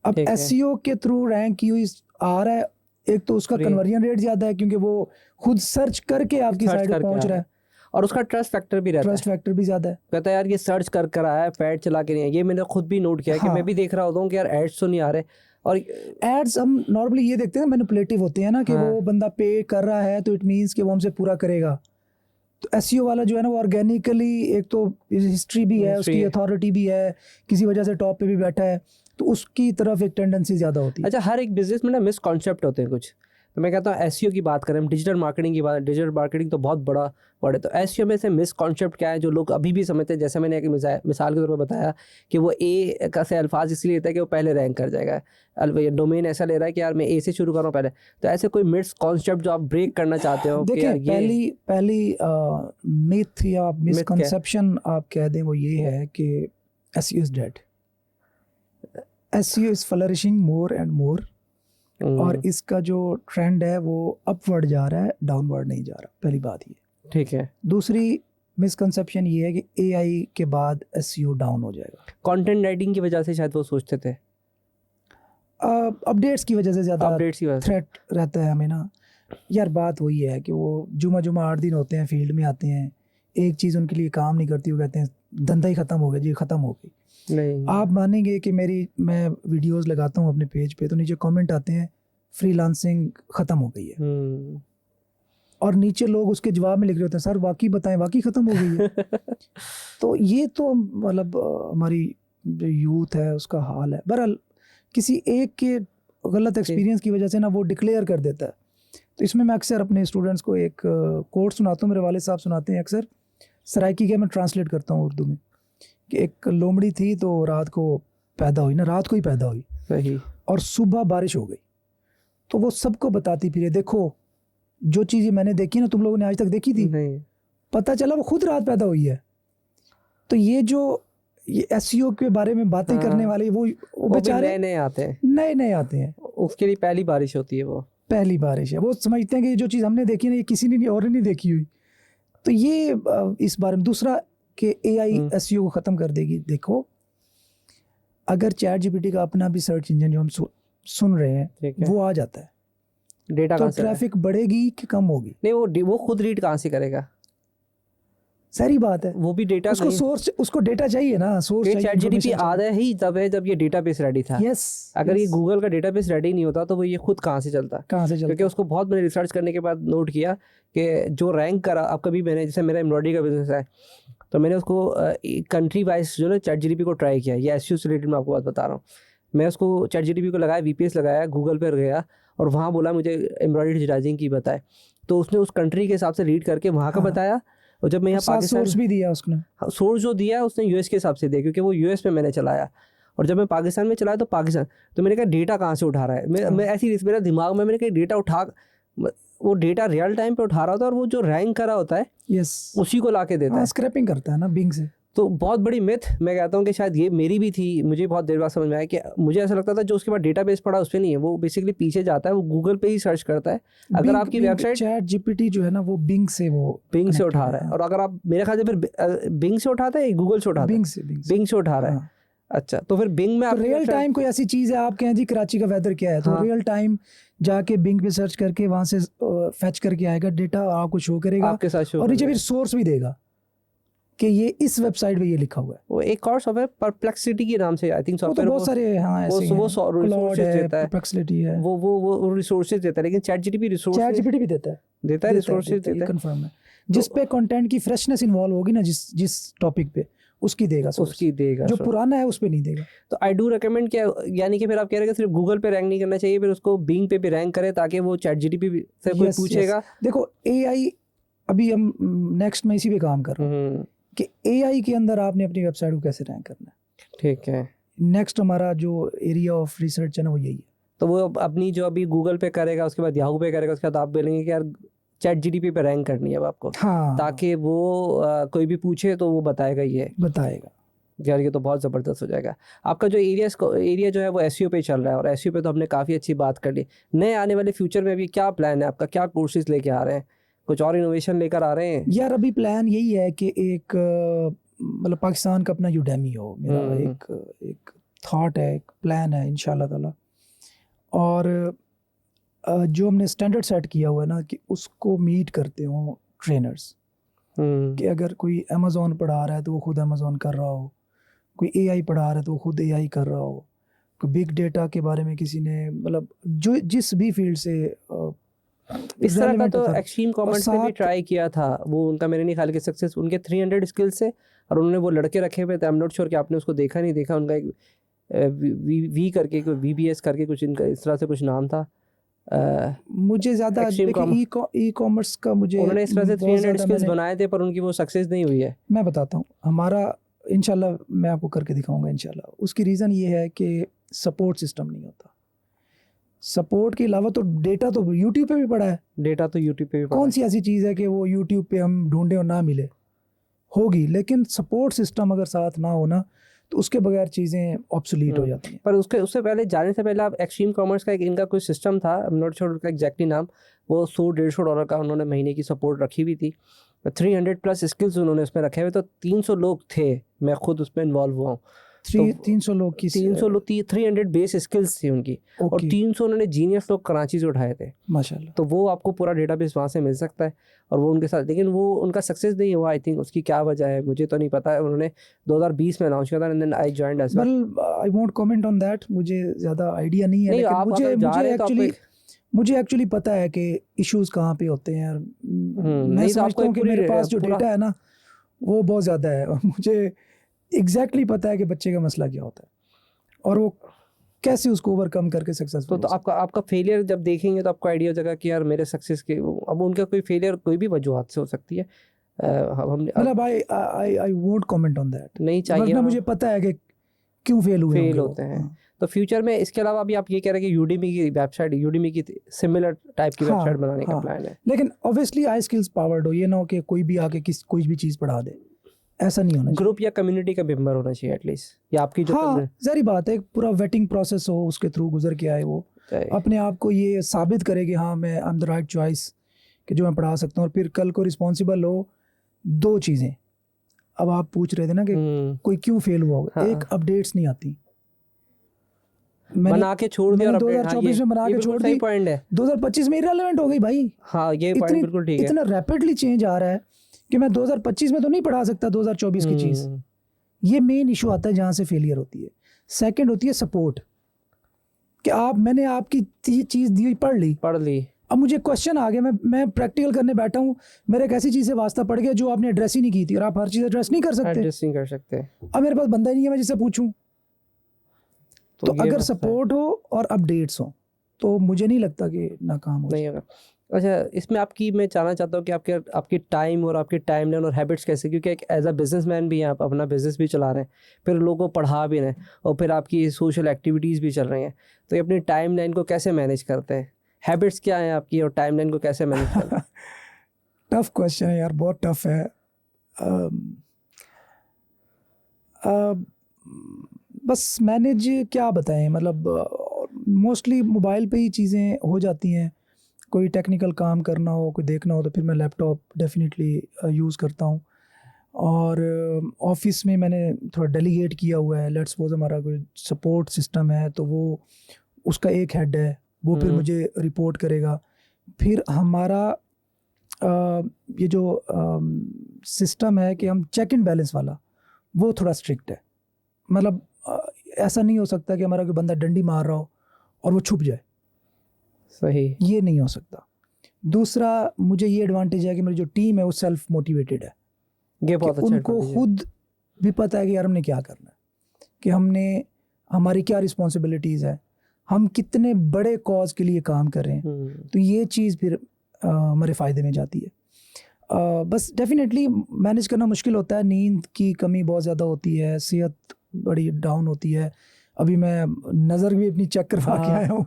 [SPEAKER 2] अब
[SPEAKER 1] ठीक है।
[SPEAKER 2] एसईओ के थ्रू रैंक की हुई आ रहा है, एक तो उसका
[SPEAKER 1] Free।
[SPEAKER 2] कन्वर्जन रेट ज़्यादा है क्योंकि वो खुद सर्च करके आपकी
[SPEAKER 1] सर्च
[SPEAKER 2] साइड पे
[SPEAKER 1] करके
[SPEAKER 2] पहुंच
[SPEAKER 1] आ
[SPEAKER 2] रहा है,
[SPEAKER 1] और उसका ट्रस्ट फैक्टर भी रहता है।
[SPEAKER 2] ट्रस्ट फैक्टर भी ज़्यादा है।
[SPEAKER 1] कहता है यार ये सर्च कर आया है, पैड चला के नहीं है। ये मैंने खुद भी नोट किया है कि
[SPEAKER 2] हाँ।
[SPEAKER 1] मैं भी देख रहा होता हूँ कि यार एड्स तो नहीं आ रहे। और
[SPEAKER 2] एड्स हम नॉर्मली ये देखते हैं मैनिपुलेटिव होते हैं ना, कि
[SPEAKER 1] हाँ।
[SPEAKER 2] वो बंदा पे कर रहा है तो इट मीन्स कि वो हमसे पूरा करेगा। तो एसईओ वाला जो है ना वो ऑर्गेनिकली, एक तो हिस्ट्री भी है, उसकी अथॉरिटी भी है, किसी वजह से टॉप पे भी बैठा है, तो उसकी तरफ एक टेंडेंसी ज़्यादा होती है।
[SPEAKER 1] अच्छा, हर एक बिजनेस में ना मिसकॉन्सेप्ट होते हैं कुछ। तो मैं कहता हूँ एसईओ की बात करें, हम डिजिटल मार्केटिंग की बात, डिजिटल मार्केटिंग तो बहुत बड़ा वर्ड है। तो एसईओ में से मिसकॉन्सेप्ट क्या है जो लोग अभी भी समझते हैं? जैसे मैंने एक मिसाल के तौर पर बताया कि वो ए का से अल्फाज इसलिए लेता है कि वो पहले रैंक कर जाएगा। डोमेन ऐसा ले रहा है कि यार मैं ए से शुरू कर रहा हूँ पहले। तो ऐसे कोई मिसकॉन्सेप्ट जो आप ब्रेक करना चाहते हो?
[SPEAKER 2] देखिए, पहली मिथ या मिसकंसेप्शन आप कह दें वो ये है कि SEO is dead. SEO is flourishing more and more, और इसका जो ट्रेंड है वो अपवर्ड जा रहा है, डाउनवर्ड नहीं जा रहा। पहली बात ये,
[SPEAKER 1] ठीक है।
[SPEAKER 2] दूसरी मिसकंसेप्शन ये है कि एआई के बाद एसईओ डाउन हो जाएगा।
[SPEAKER 1] कंटेंट राइटिंग की वजह से शायद वो सोचते थे,
[SPEAKER 2] अपडेट्स की वजह से ज़्यादा
[SPEAKER 1] अपडेट्स की वजह से।
[SPEAKER 2] थ्रेट रहता है हमें ना यार। बात वही है कि वो जुमा 8 दिन होते हैं, फील्ड में आते हैं, एक चीज़ उनके लिए काम नहीं करती, वो कहते हैं धंधा ही ख़त्म हो गया जी, ख़त्म हो गई।
[SPEAKER 1] नहीं,
[SPEAKER 2] आप मानेंगे कि मैं वीडियोस लगाता हूँ अपने पेज पे, तो नीचे कमेंट आते हैं फ्रीलांसिंग ख़त्म हो गई है, और नीचे लोग उसके जवाब में लिख रहे होते हैं सर वाकई बताएं, वाकई ख़त्म हो गई है। तो ये तो मतलब हमारी जो यूथ है उसका हाल है। बहरहाल किसी एक के गलत एक्सपीरियंस की वजह से ना वो डिक्लेयर कर देता है। तो इसमें मैं अक्सर अपने स्टूडेंट्स को एक कोट सुनाता हूँ, मेरे वाले साहब सुनाते हैं अक्सर, सराइकी के मैं ट्रांसलेट करता हूँ उर्दू में, कि एक लोमड़ी थी तो रात को पैदा हुई ना, रात को ही पैदा हुई,
[SPEAKER 1] सही,
[SPEAKER 2] और सुबह बारिश हो गई। तो वो सबको बताती फिर, देखो जो चीज़ें मैंने देखी ना तुम लोगों ने आज तक देखी थी,
[SPEAKER 1] नहीं,
[SPEAKER 2] पता चला वो खुद रात पैदा हुई है। तो ये एसईओ के बारे में बातें करने वाले वो बेचारे
[SPEAKER 1] नए
[SPEAKER 2] आते हैं,
[SPEAKER 1] उसके लिए पहली बारिश होती है, वो
[SPEAKER 2] पहली बारिश है। वो समझते हैं कि ये जो चीज़ हमने देखी ना ये किसी ने और नहीं देखी हुई। तो ये इस बारे में। दूसरा कि एआई एसईओ को ख़त्म कर देगी। देखो, अगर चैट जीपीटी का अपना भी सर्च इंजन जो हम सुन रहे हैं वो आ जाता है,
[SPEAKER 1] डेटा
[SPEAKER 2] तो ट्रैफिक बढ़ेगी कि कम होगी?
[SPEAKER 1] नहीं, वो खुद रीड कहाँ से करेगा?
[SPEAKER 2] सारी बात है,
[SPEAKER 1] वो भी डेटा,
[SPEAKER 2] उसको डेटा चाहिए ना, सोर्स चाहिए।
[SPEAKER 1] चैट जीपीटी आया ही तब है जब ये डेटाबेस रेडी था। अगर ये गूगल का डेटाबेस रेडी नहीं होता तो वो ये खुद कहाँ से चलता? क्योंकि उसको बहुत मैंने रिसर्च करने के बाद नोट किया कि जो रैंक करा, अब कभी मैंने, जैसे मेरा एम्ब्रॉयडरी का बिजनेस है तो मैंने उसको कंट्री वाइज जो ना चैट जीपीटी को ट्राई किया। ये एसईओ से रिलेटेड मैं आपको बात बता रहा हूँ। मैं उसको चैट जीपीटी को लगाया, वीपीएस लगाया, गूगल पर गया और वहाँ बोला मुझे एम्ब्रॉयडरी डिजाइनिंग की बताए, तो उसने उस कंट्री के हिसाब से रीड करके वहाँ का बताया। और जब मैं यहाँ पाकिस्तान,
[SPEAKER 2] सोर्स भी दिया उसने,
[SPEAKER 1] सोर्स जो दिया उसने यूएस के हिसाब से दिया, क्योंकि वो यूएस में मैंने चलाया। और जब मैं पाकिस्तान में चलाया तो पाकिस्तान, तो मैंने कहा डेटा कहाँ से उठा रहा है? मैं ऐसी मेरा दिमाग में मैंने कहा डेटा उठा, वो डेटा रियल टाइम पे उठा रहा होता है और वो जो रैंक करा होता है उसी को ला के देता है,
[SPEAKER 2] स्क्रैपिंग करता है ना बिंग से।
[SPEAKER 1] तो बहुत बड़ी मिथ मैं कहता हूँ कि शायद ये मेरी भी थी। मुझे बहुत देर बाद समझ में आया कि मुझे ऐसा लगता था जो उसके बाद डेटाबेस पड़ा उस पर नहीं है, वो बेसिकली पीछे जाता है, वो गूगल पे ही सर्च करता है। अगर आपकी वेबसाइट,
[SPEAKER 2] चैट जीपीटी जो है ना वो बिंग से
[SPEAKER 1] उठा रहा है। और अगर आप, मेरे ख्याल से फिर बिंग से उठाता है, गूगल से उठाता है? बिंग से उठा रहा है। अच्छा, तो फिर बिंग में
[SPEAKER 2] रियल टाइम कोई ऐसी चीज़ है, आप कहें जी कराची का वेदर क्या है, तो रियल टाइम जाके बिंग पे सर्च करके वहाँ से फैच करके आएगा डेटा, आपको शो करेगा आपके साथ, और नीचे फिर सोर्स भी देगा कि ये इस वेबसाइट पे ये लिखा हुआ है।
[SPEAKER 1] वो एक और सॉफ्टवेयर परप्लेक्सिटी के नाम से, आई थिंक सॉफ्टवेयर,
[SPEAKER 2] बहुत सारे ऐसे हैं,
[SPEAKER 1] वो रिसोर्सेज देता है,
[SPEAKER 2] परप्लेक्सिटी है,
[SPEAKER 1] वो रिसोर्सेज देता है। लेकिन चैट जीपीटी
[SPEAKER 2] भी देता है
[SPEAKER 1] रिसोर्सेज देता है,
[SPEAKER 2] कंफर्म है। जिस पे कंटेंट की फ्रेशनेस इन्वॉल्व होगी ना, जिस टॉपिक पे, उसकी देगा, जो पुराना है उस पे नहीं देगा।
[SPEAKER 1] तो आई डू रिकमेंड क्या, यानी कि फिर आप कह रहे हैं सिर्फ गूगल पे रैंक नहीं करना चाहिए, फिर उसको बिंग पे भी रैंक करे ताकि वो चैट जीपीटी से कोई पूछेगा।
[SPEAKER 2] देखो एआई, अभी हम नेक्स्ट में इसी पे काम कर रहे हैं कि एआई के अंदर आपने अपनी वेबसाइट को कैसे रैंक करना है।
[SPEAKER 1] ठीक है,
[SPEAKER 2] नेक्स्ट हमारा जो एरिया ऑफ रिसर्च है ना वो यही है।
[SPEAKER 1] तो वो अपनी जो अभी गूगल पे करेगा, उसके बाद याहू पे करेगा, उसके बाद आप बोलेंगे कि यार चैट जीपीटी पे रैंक करनी है अब आपको, ताकि वो कोई भी पूछे तो वो बताएगा। यार ये तो बहुत ज़बरदस्त हो जाएगा। आपका जो एरिया जो है वो एसईओ पे चल रहा है, और एसईओ पे तो हमने काफ़ी अच्छी बात कर ली। नए आने वाले फ्यूचर में अभी क्या प्लान है आपका, क्या कोर्सेज लेके आ रहे हैं, कुछ और इनोवेशन लेकर आ रहे हैं?
[SPEAKER 2] यार अभी प्लान यही है कि एक मतलब पाकिस्तान का अपना यूडेमी हो, मेरा एक थॉट है, एक प्लान है इंशाल्लाह ताला। और जो हमने स्टैंडर्ड सेट किया हुआ है ना, कि उसको मीट करते हो ट्रेनर्स, कि अगर कोई अमेज़ॉन पढ़ा रहा है तो वो खुद अमेज़ॉन कर रहा हो, कोई एआई पढ़ा रहा है तो वो खुद एआई कर रहा हो, कोई बिग डेटा के बारे में किसी ने, मतलब जो जिस भी फील्ड से
[SPEAKER 1] इस तरह का
[SPEAKER 2] relevant
[SPEAKER 1] तो
[SPEAKER 2] होता है।
[SPEAKER 1] एक्सट्रीम
[SPEAKER 2] और
[SPEAKER 1] कॉमर्स ने भी
[SPEAKER 2] साथ
[SPEAKER 1] ट्राई किया था, वो उनका मेरे नहीं ख्याल कि सक्सेस, उनके 300 स्किल्स से, और उन्होंने वो लड़के रखे हुए थे, आई एम नॉट श्योर कि आपने उसको देखा नहीं देखा, उनका एक वी करके, कोई वीबीएस करके कुछ, इनका इस तरह से कुछ नाम था।
[SPEAKER 2] मुझे ज़्यादा
[SPEAKER 1] एक्सट्रीम
[SPEAKER 2] देखिए ई कॉमर्स का मुझे
[SPEAKER 1] उन्होंने इस तरह से
[SPEAKER 2] बहुत
[SPEAKER 1] 300
[SPEAKER 2] ज़्यादा
[SPEAKER 1] स्किल्स
[SPEAKER 2] मैंने,
[SPEAKER 1] बनाए थे, पर उनकी वो सक्सेस नहीं हुई है।
[SPEAKER 2] मैं बताता हूँ हमारा, इंशाल्लाह मैं आपको करके दिखाऊंगा इंशाल्लाह। उसकी रीज़न ये है कि सपोर्ट सिस्टम नहीं होता। सपोर्ट के अलावा तो डेटा तो यूट्यूब पे भी पड़ा है।
[SPEAKER 1] डेटा तो यूट्यूब पे भी
[SPEAKER 2] कौन सी ऐसी चीज़ है कि वो यूट्यूब पे हम ढूंढे और ना मिले, होगी, लेकिन सपोर्ट सिस्टम अगर साथ ना हो ना, तो उसके बगैर चीज़ें ऑब्सोलीट हो जाती हैं।
[SPEAKER 1] पर उससे पहले जाने से पहले आप एक्सट्रीम कॉमर्स का एक इनका कोई सिस्टम था, आई एम नॉट श्योर उसका एग्जैक्टली नाम, वो $100-150 का उन्होंने महीने की सपोर्ट रखी हुई थी। 300+ स्किल्स उन्होंने उसमें रखे हुए, तो 300 लोग थे, मैं खुद उसमें इन्वॉल्व हुआ हूँ। तो
[SPEAKER 2] 300 लोग की
[SPEAKER 1] 300 लोग, 300 बेस स्किल्स थी उनकी, और
[SPEAKER 2] ओके
[SPEAKER 1] 300 उन्होंने जीनियस लोग कराची से उठाए थे।
[SPEAKER 2] माशाल्लाह।
[SPEAKER 1] तो वो आपको पूरा डेटाबेस वहाँ से मिल सकता है, और वो उनके साथ, लेकिन वो उनका सक्सेस नहीं हुआ। आई थिंक उसकी क्या वजह है मुझे तो नहीं पता है। उन्होंने 2020 में अनाउंस किया था, and then I joined as well.
[SPEAKER 2] Well I won't comment on that, मुझे ज़्यादा आइडिया नहीं है,
[SPEAKER 1] नहीं,
[SPEAKER 2] लेकिन
[SPEAKER 1] आप
[SPEAKER 2] मुझे
[SPEAKER 1] अगर जा
[SPEAKER 2] मुझे
[SPEAKER 1] रहे हैं तो आपको
[SPEAKER 2] एक्चुअली
[SPEAKER 1] एक
[SPEAKER 2] मुझे एक्चुअली पता है कि इश्यूज कहाँ पे होते हैं। और मैं
[SPEAKER 1] नहीं तो आपको
[SPEAKER 2] समझता हूँ
[SPEAKER 1] एक
[SPEAKER 2] कि
[SPEAKER 1] पूरी
[SPEAKER 2] मेरे पास जो
[SPEAKER 1] पूरा
[SPEAKER 2] डेटा है ना, वो बहुत ज़्यादा है, और मुझे एग्जैक्टली पता है कि बच्चे का मसला क्या होता है और वो कैसे उसको ओवरकम करके सक्सेसफुल
[SPEAKER 1] तो आपका फेलियर जब देखेंगे तो आपको आइडिया हो जाएगा कि यार मेरे सक्सेस के, अब उनका कोई फेलियर कोई भी वजूहत से हो सकती है। हम
[SPEAKER 2] मतलब आई वोंट कमेंट ऑन दैट,
[SPEAKER 1] नहीं चाहिए,
[SPEAKER 2] वरना मुझे पता है कि क्यों फेल हुए
[SPEAKER 1] फेल
[SPEAKER 2] होंगे वो।
[SPEAKER 1] होते हैं।
[SPEAKER 2] हाँ
[SPEAKER 1] तो फ्यूचर में इसके अलावा भी आप ये कह रहे हैं कि यूडीमी की सिमिलर टाइप की वेबसाइट बनाने का
[SPEAKER 2] हाँ,
[SPEAKER 1] प्लान है?
[SPEAKER 2] लेकिन ऑब्वियसली आई स्किल्स पावर्ड हो, ये ना हो कि कोई भी आके कोई भी चीज़ पढ़ा दे, ऐसा नहीं होना चाहिए।
[SPEAKER 1] ग्रुप या कम्युनिटी का मेंबर होना चाहिए एटलीस्ट, या आपकी जो
[SPEAKER 2] हाँ ज़ाहिर बात है, एक पूरा वेटिंग प्रोसेस हो, उसके थ्रू गुजर के आए, वो अपने आप को ये साबित करे कि हाँ मैं I am the right choice, कि जो मैं पढ़ा सकता हूँ। और फिर कल को रिस्पॉन्सिबल हो। दो चीज़ें अब आप पूछ रहे थे ना कि कोई क्यों फेल हुआ होगा।
[SPEAKER 1] हाँ।
[SPEAKER 2] एक, अपडेट्स नहीं आती, मैंने
[SPEAKER 1] बना के छोड़ दिया,
[SPEAKER 2] मैंने
[SPEAKER 1] और अपडेट, हाँ,
[SPEAKER 2] 2024 में बना के छोड़ दी,
[SPEAKER 1] पॉइंट है।
[SPEAKER 2] 2025 में इररिलेवेंट हो गई भाई।
[SPEAKER 1] हाँ ये पॉइंट बिल्कुल ठीक है।
[SPEAKER 2] इतना रैपिडली चेंज आ रहा है कि मैं 2025 में तो नहीं पढ़ा सकता 2024 की चीज़। ये मेन इशू आता है जहाँ से फेलियर होती है। सेकंड होती है सपोर्ट, कि मैंने आपकी चीज़ दी, पढ़ ली, अब मुझे क्वेश्चन आ गया, मैं प्रैक्टिकल करने बैठा हूँ, मेरे एक ऐसी चीज़ से वास्ता पड़ गया जो आपने एड्रेस ही नहीं की थी, और आप हर चीज़ एड्रेस नहीं कर सकते। अब मेरे पास बंदा ही नहीं है मैं जिससे पूछूं। तो अगर सपोर्ट हो और अपडेट्स हो तो मुझे नहीं लगता कि नाकाम हो
[SPEAKER 1] नहीं होगा। अच्छा, इसमें मैं जानना चाहता हूँ कि आपकी टाइम और आपकी टाइमलाइन और हैबिट्स कैसे, क्योंकि एक एज अ बिजनेसमैन भी हैं आप, अपना बिजनेस भी चला रहे हैं, फिर लोगों को पढ़ा भी रहे हैं, और फिर आपकी सोशल एक्टिविटीज़ भी चल रही हैं, तो ये अपनी टाइमलाइन को कैसे मैनेज करते हैं? हैबिट्स क्या हैं आपकी, और टाइमलाइन को कैसे मैनेज करते हैं?
[SPEAKER 2] टफ क्वेश्चन है यार, बहुत टफ है। बस मैनेज क्या बताएं, मतलब मोस्टली मोबाइल पे ही चीज़ें हो जाती हैं। कोई टेक्निकल काम करना हो, कोई देखना हो, तो फिर मैं लैपटॉप डेफिनेटली यूज़ करता हूँ। और ऑफिस में मैंने थोड़ा डेलीगेट किया हुआ है। लेट्स सपोज हमारा कोई सपोर्ट सिस्टम है, तो वो उसका एक हेड है, वो फिर मुझे रिपोर्ट करेगा। फिर हमारा ये जो सिस्टम है कि हम चेक इन बैलेंस वाला, वो थोड़ा स्ट्रिक्ट है। मतलब ऐसा नहीं हो सकता कि हमारा कोई बंदा डंडी मार रहा हो और वो छुप जाए,
[SPEAKER 1] सही,
[SPEAKER 2] ये नहीं हो सकता। दूसरा, मुझे ये एडवांटेज है कि मेरी जो टीम है वो सेल्फ मोटिवेटेड है,
[SPEAKER 1] ये बहुत अच्छा
[SPEAKER 2] उनको खुद भी पता है कि यार हमने क्या करना है, कि हमारी क्या रिस्पॉन्सिबिलिटीज़ है, हम कितने बड़े कॉज के लिए काम कर रहे हैं। तो ये चीज़ फिर हमारे फ़ायदे में जाती है। बस डेफिनेटली मैनेज करना मुश्किल होता है, नींद की कमी बहुत ज़्यादा होती है, सेहत बड़ी डाउन होती है। अभी मैं नज़र भी अपनी चेक करवा के आया हूँ,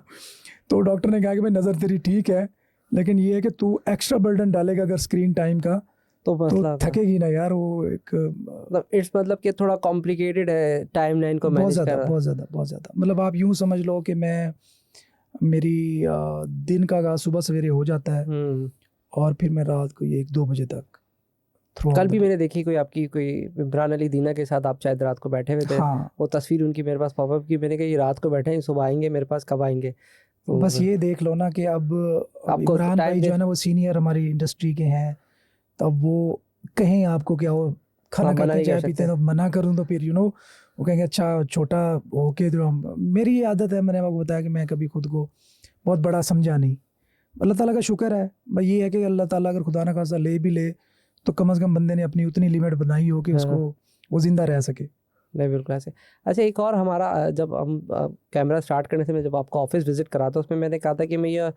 [SPEAKER 2] तो डॉक्टर ने कहा कि भाई नज़र तेरी ठीक है, लेकिन ये है कि तू एक्स्ट्रा बर्डन डालेगा अगर स्क्रीन टाइम का,
[SPEAKER 1] तो मसला
[SPEAKER 2] तो थकेगी ना यार वो एक
[SPEAKER 1] मतलब इट्स मतलब कि थोड़ा कॉम्प्लिकेटेड है टाइमलाइन को
[SPEAKER 2] बहुत
[SPEAKER 1] मैनेज
[SPEAKER 2] ज़्यादा
[SPEAKER 1] करना।
[SPEAKER 2] बहुत ज़्यादा बहुत ज़्यादा। मतलब आप यूँ समझ लो कि मैं मेरी दिन का आगाज़ सुबह सवेरे हो जाता है और फिर मैं रात को 1-2 बजे तक थ्रू
[SPEAKER 1] कल भी मैंने देखी कोई आपकी कोई इमरान अली दीना के साथ आप शायद रात को बैठे हुए थे।
[SPEAKER 2] हाँ,
[SPEAKER 1] वो तस्वीर उनकी मेरे पास पॉपअप की, मैंने कहा ये रात को बैठे हैं, सुबह आएंगे मेरे पास, कब आएंगे? तो
[SPEAKER 2] बस ये देख लो ना कि अब
[SPEAKER 1] आपको
[SPEAKER 2] इमरान
[SPEAKER 1] टाइम
[SPEAKER 2] भाई
[SPEAKER 1] दे
[SPEAKER 2] जो है ना वो सीनियर हमारी इंडस्ट्री के हैं, तब वो कहें आपको क्या वो खाना
[SPEAKER 1] आप मना
[SPEAKER 2] खाते हैं
[SPEAKER 1] नहीं कर
[SPEAKER 2] चाय पीते हैं,
[SPEAKER 1] सकते।
[SPEAKER 2] तो मना करूँ तो फिर वो कहेंगे अच्छा छोटा होके तो मेरी ये आदत है, मैंने आपको बताया कि मैं कभी खुद को बहुत बड़ा समझा नहीं। अल्लाह ताला का शुक्र है भाई, ये है कि अल्लाह ताला अगर खुदा ना खासा ले भी ले तो कम से कम बंदे ने अपनी उतनी लिमिट बनाई हो कि उसको
[SPEAKER 1] हाँ,
[SPEAKER 2] वो जिंदा रह सके।
[SPEAKER 1] नहीं बिल्कुल ऐसे। अच्छा, एक और हमारा जब हम कैमरा स्टार्ट करने से मैं जब आपको ऑफिस विजिट करा था, उसमें मैंने कहा था कि मैं ये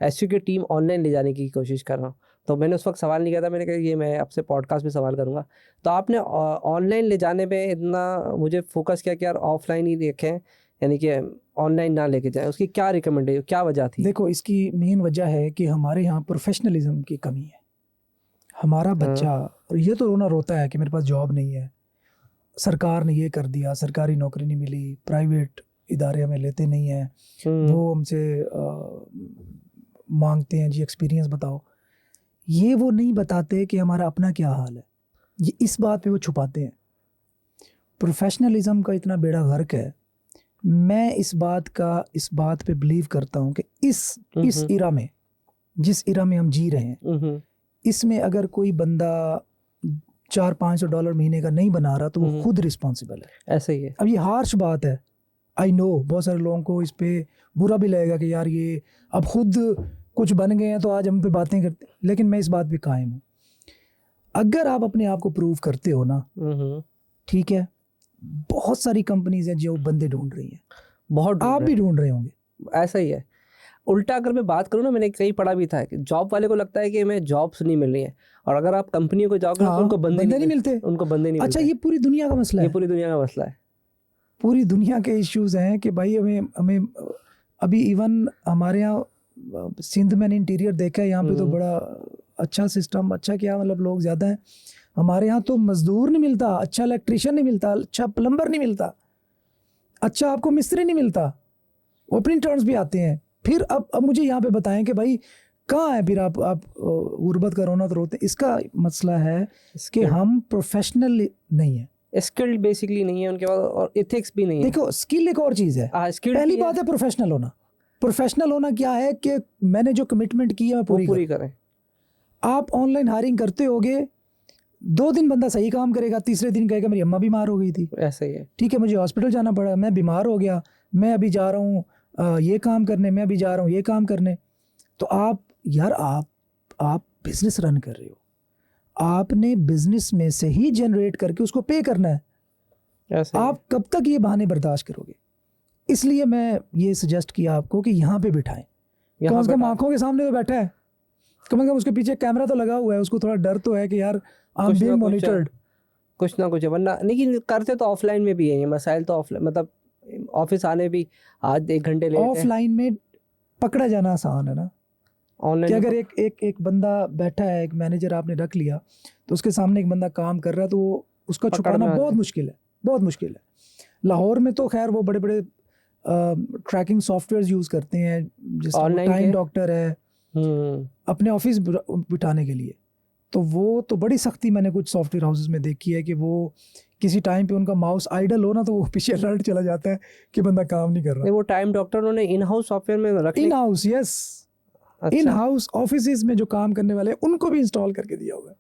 [SPEAKER 1] एसयू की टीम ऑनलाइन ले जाने की कोशिश कर रहा हूँ। तो मैंने उस वक्त सवाल नहीं किया था, मैंने कहा ये मैं आपसे पॉडकास्ट में सवाल करूँगा। तो आपने ऑनलाइन ले जाने पे इतना मुझे फोकस किया कि यार ऑफलाइन ही देखें, यानी कि ऑनलाइन ना लेके जाएं, उसकी क्या रिकमेंडेशन, क्या वजह थी?
[SPEAKER 2] देखो इसकी मेन वजह है कि हमारे यहाँ प्रोफेशनलिज्म की कमी है। हमारा बच्चा, और ये तो रोना रोता है कि मेरे पास जॉब नहीं है, सरकार ने ये कर दिया, सरकारी नौकरी नहीं मिली, प्राइवेट इदारे हमें लेते नहीं हैं, वो हमसे मांगते हैं जी एक्सपीरियंस बताओ। ये वो नहीं बताते कि हमारा अपना क्या हाल है, ये इस बात पे वो छुपाते हैं। प्रोफेशनलिज्म का इतना बेड़ा गर्क है। मैं इस बात पे बिलीव करता हूँ कि इस इरा में, जिस इरा में हम जी रहे हैं, इसमें अगर कोई बंदा $400-500 महीने का नहीं बना रहा तो वो खुद रिस्पॉन्सिबल है।
[SPEAKER 1] ऐसे ही है।
[SPEAKER 2] अब ये हार्श बात है, आई नो बहुत सारे लोगों को इस पे बुरा भी लगेगा कि यार ये अब खुद कुछ बन गए हैं तो आज हम पे बातें करते, लेकिन मैं इस बात पे कायम हूँ। अगर आप अपने आप को प्रूव करते हो ना, ठीक है, बहुत सारी कंपनीज हैं जो बंदे ढूंढ रही हैं,
[SPEAKER 1] बहुत ढूंढ
[SPEAKER 2] आप
[SPEAKER 1] रहे
[SPEAKER 2] भी
[SPEAKER 1] हैं।
[SPEAKER 2] ढूंढ रहे होंगे।
[SPEAKER 1] ऐसा ही है। उल्टा अगर मैं बात करूँ ना, मैंने कहीं पढ़ा भी था कि जॉब वाले को लगता है कि हमें जॉब्स नहीं मिल रही हैं, और अगर आप कंपनियों को जाओगे तो
[SPEAKER 2] हाँ,
[SPEAKER 1] उनको बंदे नहीं
[SPEAKER 2] मिलते।
[SPEAKER 1] उनको बंदे नहीं
[SPEAKER 2] अच्छा
[SPEAKER 1] मिलते।
[SPEAKER 2] ये पूरी दुनिया का मसला
[SPEAKER 1] ये
[SPEAKER 2] है,
[SPEAKER 1] पूरी दुनिया का मसला है।
[SPEAKER 2] पूरी दुनिया के इश्यूज हैं कि भाई हमें अभी इवन हमारे यहाँ सिंध में इंटीरियर देखा है, यहाँ पे तो बड़ा अच्छा सिस्टम, अच्छा क्या मतलब लोग ज़्यादा हैं। हमारे यहाँ तो मजदूर नहीं मिलता, अच्छा इलेक्ट्रिशियन नहीं मिलता, अच्छा प्लम्बर नहीं मिलता, अच्छा आपको मिस्त्री नहीं मिलता, वो अपनी टर्न्स भी आते हैं। फिर अब मुझे यहाँ पे बताएं कि भाई कहाँ है फिर आप गुर्बत का रोना तो रोते हैं। इसका मसला है कि हम प्रोफेशनल नहीं है,
[SPEAKER 1] स्किल्ड बेसिकली नहीं है उनके पास, और एथिक्स भी नहीं है।
[SPEAKER 2] देखो स्किल एक और चीज़ है, पहली बात है प्रोफेशनल होना। प्रोफेशनल होना क्या है कि मैंने जो कमिटमेंट की है मैं पूरी
[SPEAKER 1] करें।
[SPEAKER 2] आप ऑनलाइन हायरिंग करते होगे, 2 दिन बंदा सही काम करेगा, तीसरे दिन कहेगा मेरी अम्मा बीमार हो गई थी,
[SPEAKER 1] ऐसा ही है।
[SPEAKER 2] ठीक है मुझे हॉस्पिटल जाना पड़ा, मैं बीमार हो गया, मैं अभी जा रहा हूँ ये काम करने, मैं अभी जा रहा हूँ ये काम करने। तो आप बिजनेस रन कर रहे हो, आपने बिजनेस में से ही जनरेट करके उसको पे करना है। आप कब तक ये बहाने बर्दाश्त करोगे? इसलिए मैं ये सजेस्ट किया आपको कि यहाँ पे बिठाएं, कम से कम आंखों के सामने तो बैठा है, कम से कम उसके पीछे कैमरा तो लगा हुआ है, उसको थोड़ा डर तो है कि यार आई एम बीइंग मॉनिटर्ड,
[SPEAKER 1] कुछ ना कुछ है। वरना लेकिन करते तो ऑफलाइन में भी है ये मसाइल, तो ऑफलाइन मतलब ऑफिस आने भी आज 1 घंटे लेट है।
[SPEAKER 2] ऑफलाइन में पकड़ा जाना आसान है ना, कि अगर एक बंदा बैठा है, एक मैनेजर आपने रख लिया, तो उसके सामने एक बंदा काम कर रहा है, तो उसका छुपाना बहुत मुश्किल है, बहुत मुश्किल है। लाहौर में तो खैर वो बड़े बड़े ट्रैकिंग सॉफ्टवेयर यूज़ करते हैं, जिसमें टाइम डॉक्टर है अपने ऑफिस बिठाने के लिए। तो वो तो बड़ी सख्ती मैंने कुछ सॉफ्टवेयर हाउसेस में देखी है कि वो किसी टाइम पे उनका माउस आइडल हो ना तो वो पीछे अलर्ट चला जाता है कि बंदा काम नहीं कर रहा।
[SPEAKER 1] वो टाइम डॉक्टर उन्होंने इन हाउस सॉफ्टवेयर में रखने,
[SPEAKER 2] in house, yes, in house office में जो काम करने वाले उनको भी इंस्टॉल करके दिया हुआ है।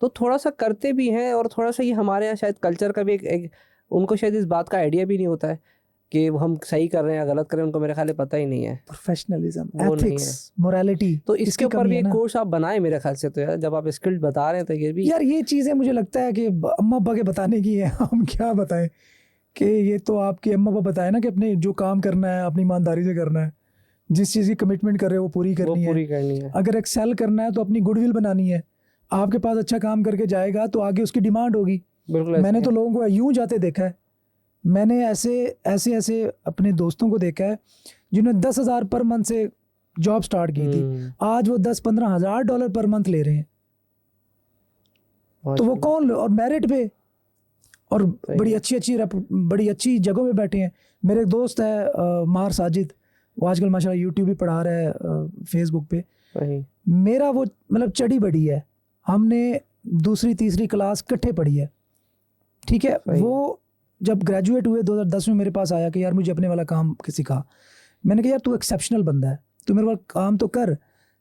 [SPEAKER 1] तो थोड़ा सा करते भी हैं, और थोड़ा सा ये हमारे यहाँ शायद कल्चर का भी एक उनको शायद इस बात का आइडिया भी नहीं होता है कि हम सही कर रहे हैं या गलत कर रहे हैं, उनको मेरे ख्याल में पता ही नहीं है।
[SPEAKER 2] प्रोफेशनलिज्म, एथिक्स, मोरालिटी,
[SPEAKER 1] तो इसके ऊपर भी एक कोर्स आप बनाए मेरे ख्याल से। तो यार जब आप स्किल्ड बता रहे हैं तो ये भी
[SPEAKER 2] यार ये चीज़ें मुझे लगता है कि अम्मा अब्बा के बताने की है, हम क्या बताएं कि ये तो आपके अम्मा अब्बा बताए ना कि अपने जो काम करना है अपनी ईमानदारी से करना है, जिस चीज़ की कमिटमेंट कर रहे हो वो पूरी करनी है। अगर एक्सेल करना है तो अपनी गुडविल बनानी है, आपके पास अच्छा काम करके जाएगा तो आगे उसकी डिमांड होगी। मैंने तो लोगों को यूं जाते देखा है, मैंने ऐसे अपने दोस्तों को देखा है जिन्होंने 10,000 पर मंथ से जॉब स्टार्ट की थी, आज वो $10-15 हज़ार पर मंथ ले रहे हैं। तो वो कौन और मेरिट पे और बड़ी अच्छी जगहों पे बैठे हैं। मेरे एक दोस्त है मार साजिद, वो आजकल माशाल्लाह यूट्यूब भी पढ़ा रहा है फेसबुक पे। मेरा वो मतलब चढ़ी बड़ी है, हमने दूसरी तीसरी क्लास इकट्ठे पढ़ी है, ठीक है। वो जब ग्रेजुएट हुए 2010 में मेरे पास आया कि यार मुझे अपने वाला काम सिखा। मैंने कहा यार तू एक्सेप्शनल बंदा है, तू मेरे वाला काम तो कर,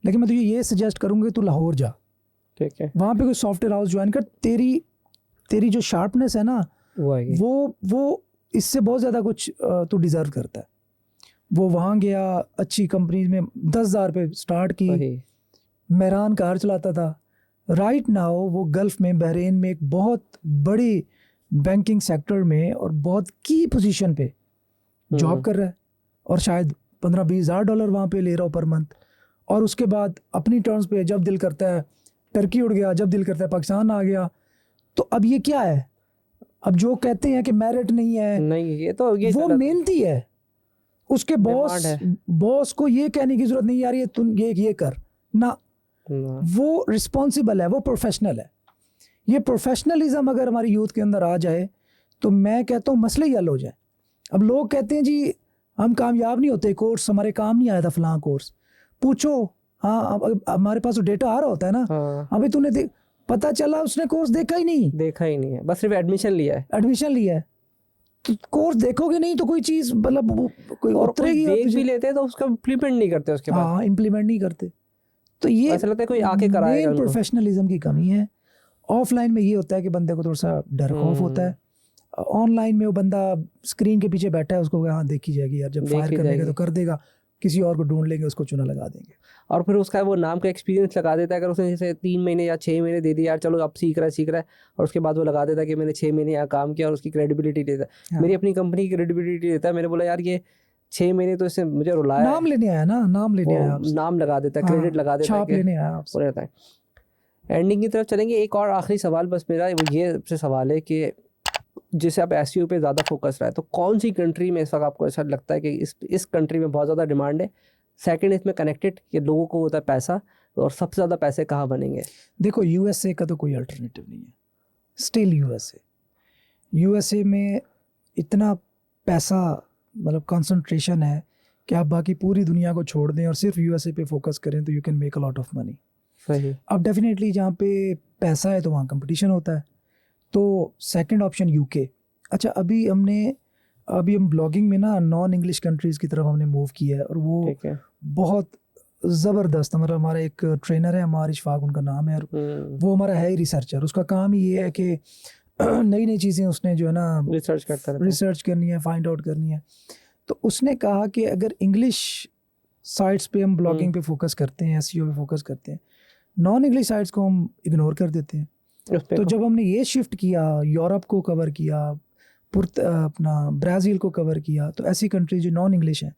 [SPEAKER 2] लेकिन मैं तुझे ये सजेस्ट करूँगा कि तू लाहौर जा,
[SPEAKER 1] ठीक है,
[SPEAKER 2] वहाँ पे कोई सॉफ्टवेयर हाउस ज्वाइन कर। तेरी जो शार्पनेस है ना वो इससे बहुत ज़्यादा कुछ तू डिज़र्व करता है। वो वहाँ गया, अच्छी कंपनी में 10,000 पे स्टार्ट की, मेहरान कार चलाता था। राइट नाउ वो गल्फ़ में, बहरीन में एक बहुत बड़ी बैंकिंग सेक्टर में और बहुत की पोजीशन पे जॉब कर रहा है, और शायद 15-20 हज़ार डॉलर वहाँ पे ले रहा हो पर मंथ। और उसके बाद अपनी टर्म्स पे जब दिल करता है टर्की उड़ गया, जब दिल करता है पाकिस्तान आ गया। तो अब ये क्या है, अब जो कहते हैं कि मेरिट नहीं है,
[SPEAKER 1] नहीं ये तो ये
[SPEAKER 2] वो मेहनती है, उसके बॉस को ये कहने की जरूरत नहीं यार ये तुम ये कर ना, वो रिस्पॉन्सिबल है, वो प्रोफेशनल है। ये प्रोफेशनलिज्म अगर हमारी यूथ के अंदर आ जाए तो मैं कहता हूँ मसले ही हल हो जाए। अब लोग कहते हैं जी हम कामयाब नहीं होते, कोर्स हमारे काम नहीं आया था, फलां कोर्स पूछो। हाँ अब हमारे पास तो डेटा आ रहा होता है ना, अभी तूने पता चला उसने कोर्स देखा ही नहीं
[SPEAKER 1] है, बस सिर्फ एडमिशन लिया है।
[SPEAKER 2] तो कोर्स देखोगे नहीं तो कोई चीज मतलब कोई उतरेगी,
[SPEAKER 1] देख भी लेते हैं तो उसका इम्प्लीमेंट नहीं करते उसके बाद।
[SPEAKER 2] हाँ इम्प्लीमेंट नहीं करते। तो ये
[SPEAKER 1] ऐसा लगता है कोई आके कराएगा।
[SPEAKER 2] मेन प्रोफेशनलिज्म की कमी है। ऑफलाइन में ये होता है कि बंदे को थोड़ा सा डर खौफ होता है, ऑनलाइन में वो बंदा स्क्रीन के पीछे बैठा है, उसको हाँ देखी जाएगी यार, जब फायर करने तो कर देगा, किसी और को ढूंढ लेंगे, उसको चुना लगा देंगे।
[SPEAKER 1] और फिर उसका वो नाम का एक्सपीरियंस लगा देता है। अगर उसने जैसे 3 महीने या 6 महीने दे दिया यार चलो अब सीख रहा है, और उसके बाद वो लगा देता है कि मैंने 6 महीने यहाँ काम किया, और उसकी क्रेडिबिलिटी देता है। मेरी अपनी कंपनी की क्रेडिबिलिटी देता है। मैंने बोला यार ये 6 महीने तो इसने मुझे रुलाया,
[SPEAKER 2] नाम लेने आया,
[SPEAKER 1] नाम लगा देता है, क्रेडिट लगा देता है,
[SPEAKER 2] छाप लेने आया।
[SPEAKER 1] एंडिंग की तरफ चलेंगे। एक और आखिरी सवाल बस मेरा ये से सवाल है कि जैसे आप एसईओ पे ज़्यादा फोकस रहा है, तो कौन सी कंट्री में इस वक्त आपको ऐसा लगता है कि इस कंट्री में बहुत ज़्यादा डिमांड है? सेकंड इसमें कनेक्टेड कि लोगों को होता है पैसा, और सबसे ज़्यादा पैसे कहाँ बनेंगे?
[SPEAKER 2] देखो यूएसए का तो कोई अल्टरनेटिव नहीं है, स्टिल यूएसए में इतना पैसा मतलब कंसंट्रेशन है कि आप बाकी पूरी दुनिया को छोड़ दें और सिर्फ यूएसए पे फोकस करें तो you can make a lot of money.
[SPEAKER 1] सही।
[SPEAKER 2] अब डेफिनेटली जहाँ पे पैसा है तो वहाँ कंपटीशन होता है। तो सेकंड ऑप्शन यूके। अच्छा अभी हम ब्लॉगिंग में ना नॉन इंग्लिश कंट्रीज़ की तरफ हमने मूव किया है, और वो बहुत ज़बरदस्त। मतलब हमारा एक ट्रेनर है हमारा इशफाक उनका नाम है, और वो हमारा है ही रिसर्चर। उसका काम ही ये है कि नई नई चीज़ें उसने जो है ना रिसर्च करनी है, फाइंड आउट करनी है। तो उसने कहा कि अगर इंग्लिश साइट्स पे हम ब्लॉगिंग पे फोकस करते हैं, एसईओ पे फोकस करते हैं, नॉन इंग्लिश साइट्स को हम इग्नोर कर देते हैं। तो जब हमने ये शिफ्ट किया, यूरोप को कवर किया, अपना ब्राज़ील को कवर किया, तो ऐसी कंट्री जो नॉन इंग्लिश हैं,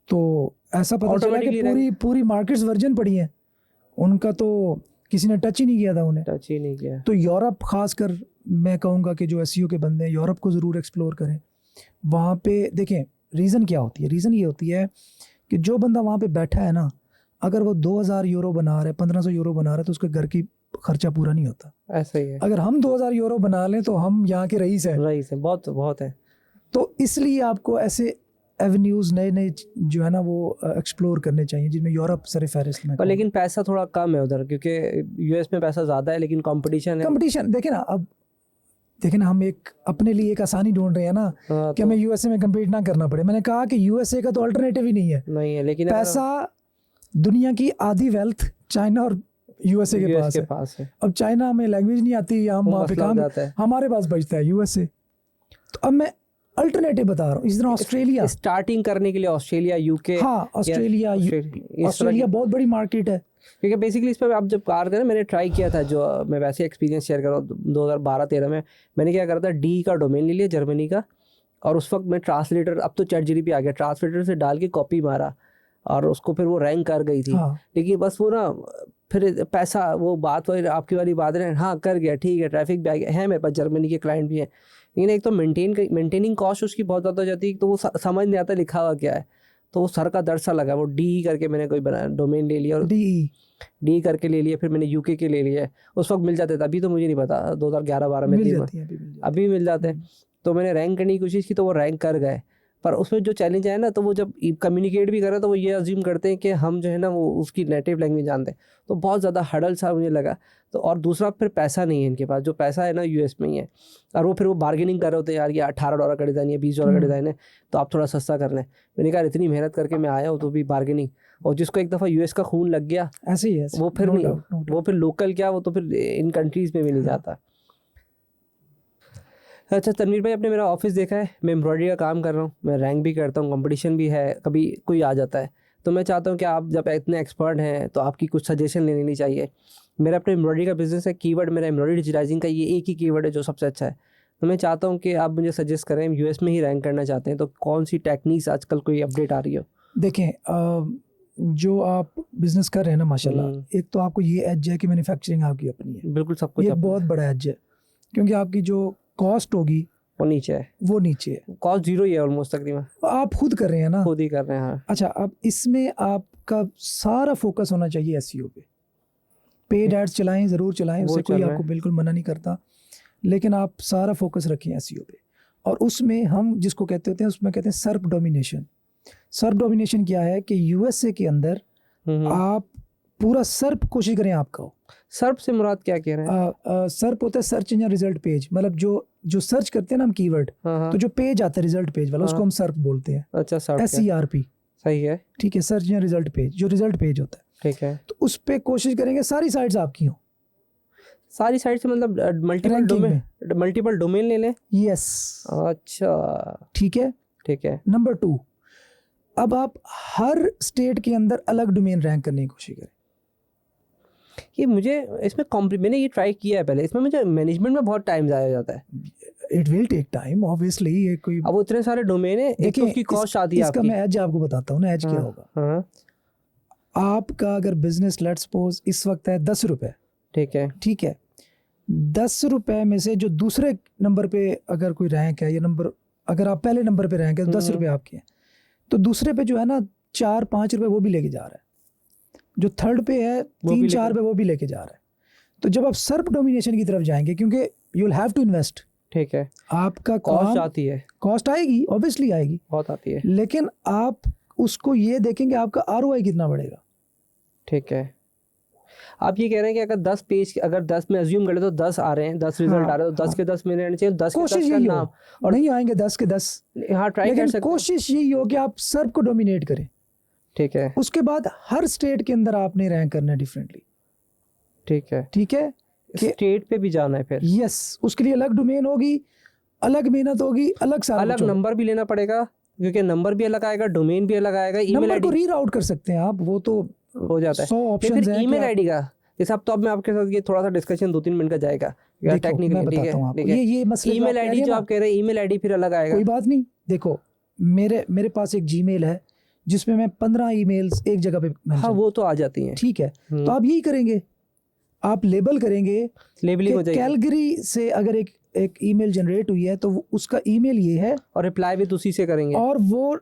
[SPEAKER 2] तो ऐसा पता चला कि पूरी मार्केट्स वर्जन पड़ी हैं, उनका तो किसी ने टच ही नहीं किया था तो यूरोप खासकर मैं कहूँगा कि जो एसईओ के बंदे हैं यूरोप को ज़रूर एक्सप्लोर करें। वहाँ पे देखें रीज़न क्या होती है, रीज़न ये होती है कि जो बंदा वहाँ पे बैठा है ना, अगर वो 2,000 यूरो बना रहा है, 1,500 यूरो बना रहा है, तो उसके घर की खर्चा पूरा नहीं होता।
[SPEAKER 1] ऐसा ही है।
[SPEAKER 2] अगर हम 2,000 यूरो बना लें तो हम यहाँ के रईस हैं,
[SPEAKER 1] बहुत है।
[SPEAKER 2] तो इसलिए आपको ऐसे एवेन्यूज़ नए जो है ना वो एक्सप्लोर करने चाहिए, जिनमें यूरोप सर फहरिस्त में।
[SPEAKER 1] लेकिन पैसा थोड़ा कम है उधर, क्योंकि यूएस में पैसा ज़्यादा है लेकिन कंपटीशन
[SPEAKER 2] देखें ना हम एक अपने लिए एक आसानी ढूंढ रहे हैं ना, कि हमें यूएसए में कम्पीट ना करना पड़े। मैंने कहा कि यूएसए का तो अल्टरनेटिव ही नहीं है, लेकिन पैसा दुनिया की आधी वेल्थ चाइना और यूएसए के पास है। अब चाइना में लैंग्वेज नहीं आती, हम वहाँ पे काम, हमारे पास बचता है यूएसए। तो अब मैं अल्टरनेटिव बता रहा हूँ। इस तरह ऑस्ट्रेलिया स्टार्टिंग
[SPEAKER 1] करने के लिए, ऑस्ट्रेलिया, यूके,
[SPEAKER 2] हाँ ऑस्ट्रेलिया बहुत बड़ी मार्केट है।
[SPEAKER 1] क्योंकि बेसिकली इस पर आप जब कार करें, मैंने ट्राई किया था, जो मैं वैसे एक्सपीरियंस शेयर कर रहा हूँ 2012-13 में। मैंने क्या करा था, डी का डोमेन ले लिया जर्मनी का, और उस वक्त मैं ट्रांसलेटर, अब तो ChatGPT आ गया, ट्रांसलेटर से डाल के कॉपी मारा और उसको फिर वो रैंक कर गई थी। लेकिन बस वो ना फिर पैसा, वो बात वही आपकी वाली बात है, हाँ कर गया ठीक है, ट्रैफिक भी आ गया है, मेरे पास जर्मनी के क्लाइंट भी हैं, लेकिन एक तो मेंटेनिंग कॉस्ट उसकी बहुत ज़्यादा हो जाती है, तो वो समझ नहीं आता लिखा हुआ क्या है। तो वो सर का दर्द सा लगा, वो डी करके मैंने कोई बना डोमेन ले लिया और डी करके ले लिया, फिर मैंने यूके के ले लिए। उस वक्त मिल जाते थे, अभी तो मुझे नहीं पता 2011-12 में
[SPEAKER 2] मिल
[SPEAKER 1] थी,
[SPEAKER 2] जाती है,
[SPEAKER 1] अभी मिल जाते हैं। तो मैंने रैंक करने की कोशिश की तो वो रैंक कर गए, पर उसमें जो चैलेंज है ना, तो वो जब कम्युनिकेट भी कर रहे हैं तो वो ये अज्यूम करते हैं कि हम जो है ना वो उसकी नेटिव लैंग्वेज जानते हैं, तो बहुत ज़्यादा हडल सा मुझे लगा। तो और दूसरा फिर पैसा नहीं है इनके पास, जो पैसा है ना यूएस में ही है, और वो फिर वो बार्गेनिंग कर रहे होते हैं, यार ये $18 का डिज़ाइन है, $20 का डिज़ाइन है, तो आप थोड़ा सस्ता कर लें। मैंने कहा इतनी मेहनत करके मैं आया हूँ तो भी बार्गेनिंग, और जिसको एक दफ़ा यूएस का खून लग गया
[SPEAKER 2] ऐसे ही है,
[SPEAKER 1] वो फिर
[SPEAKER 2] no
[SPEAKER 1] नहीं,
[SPEAKER 2] doubt, no doubt.
[SPEAKER 1] वो फिर लोकल क्या, वो तो फिर इन कंट्रीज़ में भी नहीं जाता। अच्छा तनवीर भाई, आपने मेरा ऑफिस देखा है, मैं एम्ब्रॉयडरी का काम कर रहा हूँ, मैं रैंक भी करता हूँ, कंपटीशन भी है, कभी कोई आ जाता है, तो मैं चाहता हूँ कि आप जब इतने एक्सपर्ट हैं तो आपकी कुछ सजेशन ले लेनी चाहिए। मेरा अपने एम्ब्रॉयडरी का बिजनेस है, कीवर्ड मेरा एम्ब्रॉयडरी डिजिटाइजिंग का ये एक ही कीवर्ड है जो सबसे अच्छा है, तो मैं चाहता हूँ कि आप मुझे सजेस्ट करें, यूएस में ही रैंक करना चाहते हैं तो कौन सी टेक्निक्स आजकल कोई अपडेट आ रही हो?
[SPEAKER 2] देखें, जो आप बिजनेस कर रहे हैं ना माशाल्लाह, एक तो आपको ये एज है कि मैन्युफैक्चरिंग आपकी अपनी है,
[SPEAKER 1] बिल्कुल सब कुछ
[SPEAKER 2] ये
[SPEAKER 1] अपना
[SPEAKER 2] बहुत बड़ा एज है, क्योंकि आपकी जो कॉस्ट होगी
[SPEAKER 1] वो नीचे है,
[SPEAKER 2] वो नीचे है,
[SPEAKER 1] कॉस्ट जीरो ही है ऑलमोस्ट तकरीबन,
[SPEAKER 2] आप खुद कर रहे हैं ना,
[SPEAKER 1] खुद ही कर रहे हैं। हाँ
[SPEAKER 2] अच्छा, अब इसमें आपका सारा फोकस होना चाहिए एसईओ पे। पेड एड्स चलाएं, ज़रूर चलाएं,
[SPEAKER 1] वो
[SPEAKER 2] उससे कोई
[SPEAKER 1] चल रहा
[SPEAKER 2] आपको
[SPEAKER 1] है।
[SPEAKER 2] बिल्कुल मना नहीं करता, लेकिन आप सारा फोकस रखें एसईओ पे। और उसमें हम जिसको कहते होते हैं, उसमें कहते हैं सर्प डोमिनेशन। सर्प डोमिनेशन क्या है कि यूएसए के अंदर आप पूरा सर्प कोशिश करें आपका हो।
[SPEAKER 1] सर्प से मुराद क्या कह रहे हैं?
[SPEAKER 2] सर्प होता है सर्च इंजन रिजल्ट पेज, मतलब जो सर्च करते हैं ना हम कीवर्ड,
[SPEAKER 1] हाँ
[SPEAKER 2] तो जो पेज आता है रिजल्ट पेज वाला, उसको हम सर्प बोलते हैं,
[SPEAKER 1] अच्छा सर्प
[SPEAKER 2] SERP,
[SPEAKER 1] सही है,
[SPEAKER 2] ठीक है, सर्च इंजन रिजल्ट पेज, जो रिजल्ट पेज होता है,
[SPEAKER 1] ठीक है।
[SPEAKER 2] तो उस पे कोशिश करेंगे सारी साइट्स आपकी हो,
[SPEAKER 1] सारी साइड से मतलब मल्टीपल
[SPEAKER 2] रैंकिंग
[SPEAKER 1] डोमेन,
[SPEAKER 2] में।
[SPEAKER 1] मल्टीपल डोमेन ले लें।
[SPEAKER 2] यस,
[SPEAKER 1] अच्छा
[SPEAKER 2] ठीक है।
[SPEAKER 1] ठीक है।
[SPEAKER 2] नंबर 2, अब आप हर स्टेट के अंदर अलग डोमेन रैंक करने की कोशिश करें।
[SPEAKER 1] ये मुझे इसमें मैंने ये ट्राई किया है पहले, इसमें मुझे मैनेजमेंट में बहुत टाइम ज़ाया हो जाता है।
[SPEAKER 2] It will take time obviously, ये कोई,
[SPEAKER 1] अब वो इतने सारे डोमेन है, एक तो उसकी कॉस्ट आती है
[SPEAKER 2] इसका
[SPEAKER 1] आपकी।
[SPEAKER 2] मैं एज आपको बताता हूँ ना, एज क्या होगा।
[SPEAKER 1] हाँ
[SPEAKER 2] आपका अगर बिजनेस लेट्स सपोज इस वक्त है 10 रुपए,
[SPEAKER 1] ठीक है,
[SPEAKER 2] ठीक है, 10 रुपए में से जो दूसरे नंबर पे अगर कोई रैंक है, ये नंबर अगर आप पहले नंबर पे रैंक है तो 10 रुपए आपके हैं, तो दूसरे पे जो है ना 4-5 रुपए वो भी लेके जा रहा है, जो थर्ड पे है 3-4 रुपए वो भी लेके जा रहा है। तो जब आप सर्प डोमिनेशन की तरफ जाएंगे, क्योंकि you will have to invest,
[SPEAKER 1] ठीक है,
[SPEAKER 2] आपका
[SPEAKER 1] कॉस्ट आती है,
[SPEAKER 2] कॉस्ट आएगी, ऑब्वियसली आएगी,
[SPEAKER 1] बहुत आती है,
[SPEAKER 2] लेकिन आप उसको ये देखेंगे आपका ROI कितना बढ़ेगा।
[SPEAKER 1] ठीक है। आप ये कह रहे हैं कि अगर 10 पेज, अगर 10 में अज्यूम कर ले तो 10 आ रहे हैं, 10 रिजल्ट आ रहे हैं, तो 10 के 10 मेरे आने चाहिए, 10 के 10
[SPEAKER 2] कोशिश
[SPEAKER 1] का
[SPEAKER 2] यही
[SPEAKER 1] नाम,
[SPEAKER 2] हो, और नहीं आएंगे 10 के 10,
[SPEAKER 1] हाँ ट्राई कर
[SPEAKER 2] लेकिन
[SPEAKER 1] सकते हैं।
[SPEAKER 2] कोशिश यही हो कि आप सर्प को डोमिनेट करें।
[SPEAKER 1] ठीक है,
[SPEAKER 2] उसके बाद हर स्टेट के अंदर आपने रैंक करना है डिफरेंटली,
[SPEAKER 1] ठीक है,
[SPEAKER 2] ठीक है,
[SPEAKER 1] स्टेट पे भी जाना है फिर।
[SPEAKER 2] यस, उसके लिए अलग डोमेन होगी, अलग मेहनत होगी, अलग सारा
[SPEAKER 1] अलग नंबर भी लेना पड़ेगा, क्योंकि नंबर भी अलग आएगा, डोमेन भी अलग आएगा, ईमेल
[SPEAKER 2] नंबर को
[SPEAKER 1] आईडी
[SPEAKER 2] रीराउट कर सकते हैं आप, वो तो
[SPEAKER 1] हो जाता है।
[SPEAKER 2] 100 ऑप्शंस हैं।
[SPEAKER 1] ईमेल आईडी का जैसे अब तो अब मैं आपके साथ ये थोड़ा सा डिस्कशन 2-3 मिनट का जाएगा टेक्निकली,
[SPEAKER 2] मैं
[SPEAKER 1] ठीक
[SPEAKER 2] बताता हूँ
[SPEAKER 1] है,
[SPEAKER 2] आपको,
[SPEAKER 1] ठीक है।
[SPEAKER 2] ये मसले
[SPEAKER 1] ईमेल आईडी जो आप कह रहे हैं, ईमेल आईडी फिर अलग आएगा।
[SPEAKER 2] कोई बात नहीं, देखो मेरे पास एक जीमेल है जिसमें मैं 15 ईमेल्स एक जगह पे
[SPEAKER 1] हाँ वो तो आ जाती हैं,
[SPEAKER 2] ठीक है, तो आप यही करेंगे, आप लेबल करेंगे,
[SPEAKER 1] लेबलिंग हो जाएगी,
[SPEAKER 2] कैलगरी से अगर एक ईमेल जनरेट हुई है तो उसका ईमेल ये है,
[SPEAKER 1] और रिप्लाई भी उसी से करेंगे,
[SPEAKER 2] और वो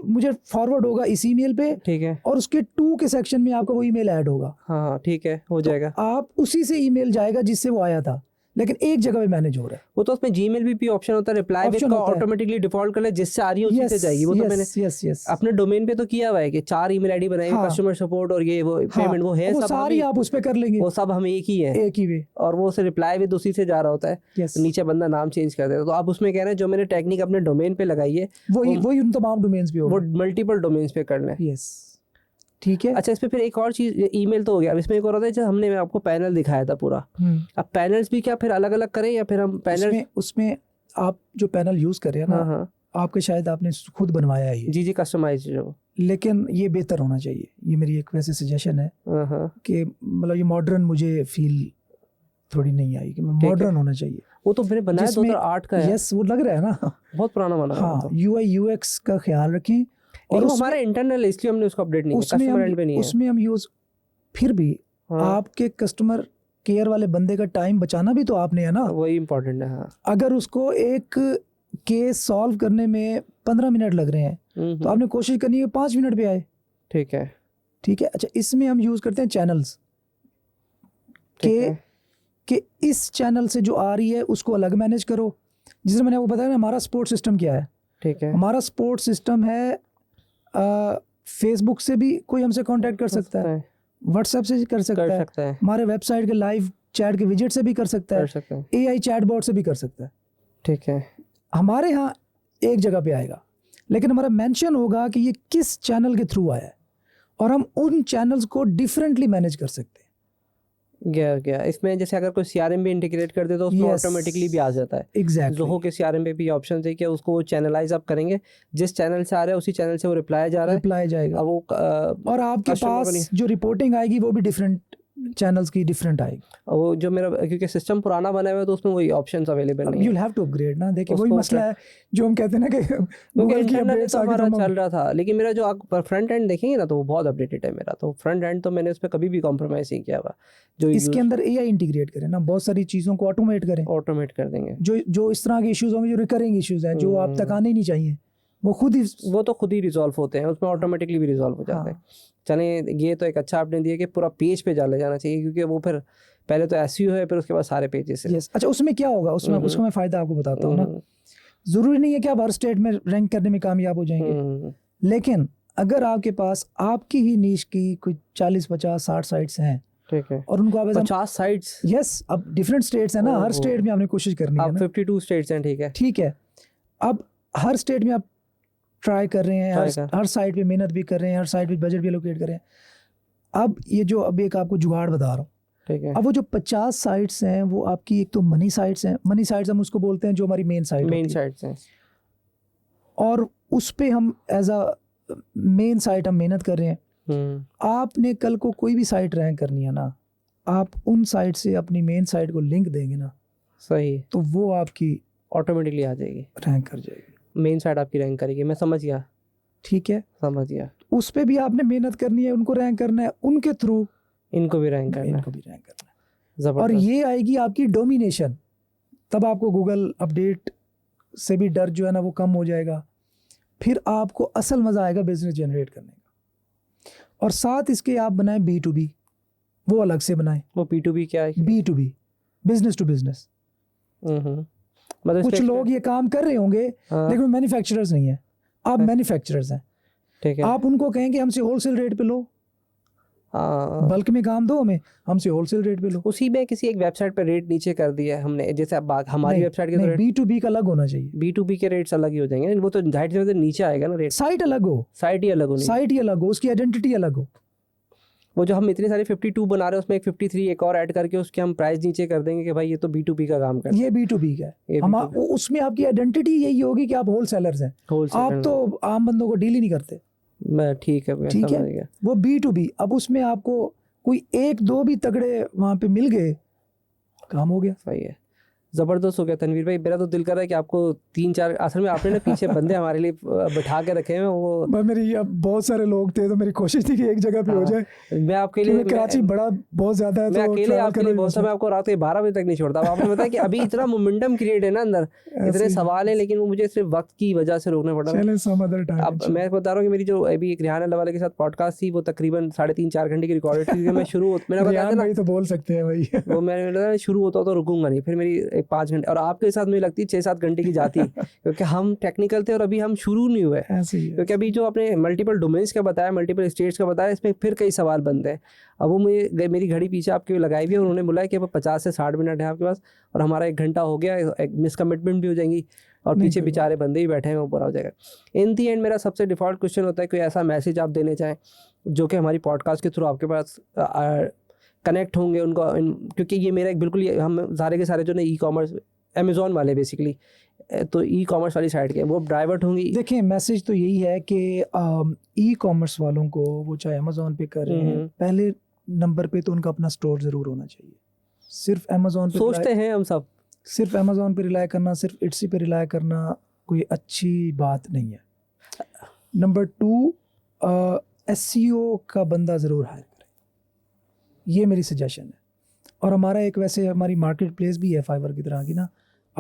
[SPEAKER 2] मुझे फॉरवर्ड होगा इस ईमेल पे,
[SPEAKER 1] ठीक है,
[SPEAKER 2] और उसके 2 के सेक्शन में आपका वो ईमेल ऐड होगा।
[SPEAKER 1] हाँ ठीक है, हो जाएगा।
[SPEAKER 2] आप उसी से ईमेल जाएगा जिससे वो आया था, लेकिन एक जगह पे मैनेज हो रहा है।
[SPEAKER 1] वो तो उसमें जीमेल भी ऑप्शन होता है, रिप्लाई विद का ऑटोमेटिकली डिफॉल्ट कर ले, जिससे आ रही है उसी से जाएगी। वो तो मैंने अपने डोमेन पे तो किया हुआ है कि 4 ईमेल आईडी बनाई, कस्टमर सपोर्ट और ये वो पेमेंट, वो है सब
[SPEAKER 2] सारी आप उस पे कर लेंगे,
[SPEAKER 1] वो सब हम एक ही है,
[SPEAKER 2] एक ही वे,
[SPEAKER 1] और वो से रिप्लाई विद उसी से जा रहा होता है, नीचे बंदा नाम चेंज कर देता है। तो आप उसमें कह रहे हैं जो मैंने टेक्निक अपने डोमेन पे लगाई है
[SPEAKER 2] वही उन तमाम डोमेन्स पे होगा,
[SPEAKER 1] वो मल्टीपल डोमेन्स पे कर लें।
[SPEAKER 2] यस, ठीक है।
[SPEAKER 1] अच्छा, इस पे फिर एक और चीज, ईमेल तो हो गया, अब इसमें एक और होता है जो हमने आपको पैनल दिखाया था पूरा, अब पैनल्स भी क्या फिर अलग अलग करें या फिर हम पैनल
[SPEAKER 2] उसमें आप जो पैनल यूज कर रहे हैं ना,
[SPEAKER 1] हाँ
[SPEAKER 2] आपके शायद आपने खुद बनवाया है
[SPEAKER 1] जी कस्टमाइज जो,
[SPEAKER 2] लेकिन ये बेहतर होना चाहिए, ये मेरी एक वैसे सजेशन है कि मतलब ये मॉडर्न मुझे फील थोड़ी नहीं आई कि मॉडर्न होना चाहिए।
[SPEAKER 1] वो तो मैंने बनाया 2008 का है,
[SPEAKER 2] यस वो लग रहा है ना, बहुत
[SPEAKER 1] पुराना बना।
[SPEAKER 2] हाँ, UI UX का ख्याल रखें,
[SPEAKER 1] और हमारा इंटरनल है इसलिए हमने उसको अपडेट नहीं किया, कस्टमर एंड पे नहीं है,
[SPEAKER 2] उसमें हम यूज, फिर भी आपके कस्टमर केयर वाले बंदे का टाइम बचाना भी तो आपने है ना,
[SPEAKER 1] वही इम्पोर्टेंट है। हाँ,
[SPEAKER 2] अगर उसको एक केस सॉल्व करने में 15 मिनट लग रहे हैं, तो आपने कोशिश करनी है 5 मिनट पे आए।
[SPEAKER 1] ठीक है।
[SPEAKER 2] ठीक है। अच्छा, इसमें हम यूज़ करते हैं चैनल्स
[SPEAKER 1] ठीक है।
[SPEAKER 2] कि इस चैनल से जो आ रही है उसको अलग मैनेज करो। जिससे मैंने आपको बताया ना, हमारा सपोर्ट सिस्टम क्या है।
[SPEAKER 1] ठीक है।
[SPEAKER 2] हमारा सपोर्ट सिस्टम है, फेसबुक से भी कोई हमसे कांटेक्ट कर सकता है, व्हाट्सएप से कर सकता है, हमारे वेबसाइट के लाइव चैट के विजेट से भी कर सकता है, AI चैटबॉट से भी कर सकता है।
[SPEAKER 1] ठीक है।
[SPEAKER 2] हमारे यहाँ एक जगह पे आएगा, लेकिन हमारा मेंशन होगा कि ये किस चैनल के थ्रू आया है, और हम उन चैनल्स को डिफरेंटली मैनेज कर सकते हैं।
[SPEAKER 1] गया इसमें जैसे अगर कोई CRM भी इंटीग्रेट कर दे तो उसमें ऑटोमेटिकली भी आ जाता है।
[SPEAKER 2] एग्जैक्टली।
[SPEAKER 1] ज़ोहो के CRM पे भी ऑप्शन है कि उसको वो चैनलाइज आप करेंगे, जिस चैनल से आ रहा है उसी चैनल से वो रिप्लाई जा रहा है,
[SPEAKER 2] रिप्लाई जाएगा,
[SPEAKER 1] और वो
[SPEAKER 2] और आपके पास जो रिपोर्टिंग आएगी वो भी डिफरेंट चैनल्स की डिफरेंट आएगी।
[SPEAKER 1] वो जो मेरा, क्योंकि सिस्टम पुराना बना हुआ है तो उसमें वही ऑप्शंस अवेलेबल नहीं है।
[SPEAKER 2] You'll have to upgrade ना। देखिए वही मसला है जो हम कहते हैं ना कि गूगल की अपडेट्स
[SPEAKER 1] तो हमारा चल रहा था, लेकिन मेरा जो आप फ्रंट एंड देखेंगे ना तो वो बहुत अपडेटेड है मेरा। तो फ्रंट एंड तो मैंने उस पर कभी भी कॉम्प्रोमाइज नहीं किया हुआ। जो
[SPEAKER 2] इसके अंदर AI इंटीग्रेट करें ना, बहुत सारी चीज़ों को ऑटोमेट करें,
[SPEAKER 1] ऑटोमेट कर देंगे।
[SPEAKER 2] जो इस तरह के इश्यूज होंगे, जो रिकरिंग इश्यूज हैं, जो आप तक आने ही नहीं चाहिए, वो खुद ही
[SPEAKER 1] रिजॉल्व होते हैं, उसमें ऑटोमेटिकली भी रिजॉल्व हो जाते हैं। चलें, ये तो एक अच्छा आपने दिया कि पूरा पेज पे डाला जाना चाहिए, क्योंकि वो फिर पहले तो SEO है, फिर उसके बाद सारे पेजेस है।
[SPEAKER 2] यस। अच्छा, उसमें क्या होगा, उसमें मैं फ़ायदा आपको बताता हूँ ना। ज़रूरी नहीं है कि आप हर स्टेट में रैंक करने में कामयाब हो जाएंगे, लेकिन अगर आपके पास आपकी ही नीश की कोई 40, 50, 60 साइट्स हैं,
[SPEAKER 1] ठीक है,
[SPEAKER 2] और उनको आप
[SPEAKER 1] 50 साइट्स,
[SPEAKER 2] यस, अब डिफरेंट स्टेट्स हैं ना, हर स्टेट में आपने कोशिश करनी है ना।
[SPEAKER 1] 52 स्टेट्स हैं, ठीक है।
[SPEAKER 2] ठीक है, अब हर स्टेट में आप ट्राई कर रहे हैं, हर साइट पे मेहनत भी कर रहे हैं, हर साइट पे बजट भी एलोकेट कर रहे हैं। अब ये जो अब एक आपको जुगाड़ बता रहा हूँ,
[SPEAKER 1] ठीक है।
[SPEAKER 2] अब वो जो 50 साइट्स हैं वो आपकी एक तो मनी साइट्स हैं। मनी साइट्स हम उसको बोलते हैं जो हमारी मेन साइट्स हैं, और उस पे हम एज अ मेन साइट हम मेहनत कर रहे हैं। आपने कल को कोई भी साइट रैंक करनी है ना, आप उन साइट से अपनी मेन साइट को लिंक देंगे ना,
[SPEAKER 1] सही,
[SPEAKER 2] तो वो आपकी
[SPEAKER 1] ऑटोमेटिकली आ जाएगी,
[SPEAKER 2] रैंक कर जाएगी,
[SPEAKER 1] मेन साइट आपकी रैंक करेगी। मैं समझ गया।
[SPEAKER 2] ठीक है,
[SPEAKER 1] समझ गया।
[SPEAKER 2] उस पे भी आपने मेहनत करनी है, उनको रैंक करना है, उनके थ्रू
[SPEAKER 1] इनको भी रैंक करना
[SPEAKER 2] है, और ये आएगी आपकी डोमिनेशन। तब आपको गूगल अपडेट से भी डर जो है ना वो कम हो जाएगा, फिर आपको असल मज़ा आएगा बिजनेस जनरेट करने का। और साथ इसके आप बनाएं B2B, वो अलग से बनाएं।
[SPEAKER 1] वो B2B क्या है?
[SPEAKER 2] B2B, business to business.
[SPEAKER 1] मतलब
[SPEAKER 2] कुछ लोग ये काम कर रहे होंगे, लेकिन मैन्युफैक्चरर्स नहीं है, आप मैन्युफैक्चरर्स हैं,
[SPEAKER 1] ठीक है।
[SPEAKER 2] आप उनको कहेंगे हमसे होलसेल रेट पे लो, बल्क में काम दो हमें, हमसे होलसेल रेट पे लो।
[SPEAKER 1] उसी में किसी एक वेबसाइट पे रेट नीचे कर दिया है हमने, जैसे अब हमारी वेबसाइट के
[SPEAKER 2] नहीं, B2B का अलग होना चाहिए।
[SPEAKER 1] B2B के रेट्स अलग ही हो जाएंगे, वो तो जाहिर से नीचे आएगा ना रेट।
[SPEAKER 2] साइट अलग हो,
[SPEAKER 1] साइट ही अलग हो,
[SPEAKER 2] साइट ही अलग हो, उसकी आइडेंटिटी अलग हो।
[SPEAKER 1] वो जो हम इतनी सारी 52 बना रहे हैं उसमें एक 53 एक और ऐड करके उसके हम प्राइस नीचे कर देंगे कि भाई ये तो B2B का काम करता है,
[SPEAKER 2] ये B2B का है। हम उसमें आपकी आइडेंटिटी यही होगी कि आप होलसेलर्स हैं, आप तो आम बंदों को डील ही नहीं करते।
[SPEAKER 1] ठीक है,
[SPEAKER 2] ठीक है, वो B2B। अब उसमें आपको कोई 1-2 भी तगड़े वहाँ पे मिल गए, काम हो गया।
[SPEAKER 1] सही है, ज़बरदस्त हो गया। तनवीर भाई, मेरा तो दिल कर रहा है कि आपको 3-4, असल में आपने ना पीछे बंदे हमारे लिए बिठा के रखे हैं। वो
[SPEAKER 2] मेरी अब बहुत सारे लोग थे तो मेरी कोशिश थी कि एक जगह पे हो जाए।
[SPEAKER 1] मैं आपके लिए,
[SPEAKER 2] कराची बड़ा बहुत ज़्यादा है,
[SPEAKER 1] मैं अकेले आपके लिए बहुत समय आपको रात के 12 बजे तक नहीं छोड़ता। आपने बताया कि अभी इतना मोमेंटम क्रिएट है ना अंदर, इतने सवाल हैं, लेकिन वो मुझे सिर्फ वक्त की वजह से रोकना पड़ा। अब मैं बता रहा हूँ कि मेरी जो अभी एक रिहान अल्लाह वाले के साथ पॉडकास्ट थी, वो तकरीबन 3.5-4 घंटे की रिकॉर्डेड थी। मैं शुरू मैंने बताया था ना,
[SPEAKER 2] तो बोल सकते हैं भाई,
[SPEAKER 1] वो मैंने शुरू होता तो रुकूंगा नहीं, फिर मेरी 5 घंटे, और आपके साथ मुझे लगती 6-7 घंटे की जाती, क्योंकि हम टेक्निकल थे और अभी हम शुरू नहीं हुए। क्योंकि अभी जो आपने मल्टीपल डोमेन्स का बताया, मल्टीपल स्टेट्स का बताया, इसमें फिर कई सवाल बनते हैं। अब वो मुझे, मेरी घड़ी पीछे आपकी लगाई हुई है, उन्होंने बोला कि अब 50 से 60 मिनट है आपके पास, और हमारा 1 घंटा हो गया, एक मिसकमिटमेंट भी हो जाएंगी, और पीछे बेचारे बंदे ही बैठे हैं, वो पूरा हो जाएगा। इन दी एंड मेरा सबसे डिफ़ॉल्ट क्वेश्चन होता है, कोई ऐसा मैसेज आप देने चाहें जो कि हमारी पॉडकास्ट के थ्रू आपके पास कनेक्ट होंगे उनको, क्योंकि ये मेरा एक बिल्कुल, हम सारे के सारे जो ना E-कॉमर्स, अमेज़ॉन वाले बेसिकली, तो E-कॉमर्स वाली साइड के वो डाइवर्ट होंगी।
[SPEAKER 2] देखिए, मैसेज तो यही है कि E-कॉमर्स वालों को, वो चाहे अमेज़ॉन पे कर रहे हैं, पहले नंबर पे तो उनका अपना स्टोर ज़रूर होना चाहिए। सिर्फ अमेज़ॉन पे
[SPEAKER 1] सोचते हैं हम सब,
[SPEAKER 2] सिर्फ अमेज़ॉन पे रिलाय करना, सिर्फ इट्सी पे रिलाय करना कोई अच्छी बात नहीं है। नंबर 2, SEO का बंदा ज़रूर हायर करें, ये मेरी सजेशन है। और हमारा एक, वैसे हमारी मार्केट प्लेस भी है फाइवर की तरह की ना,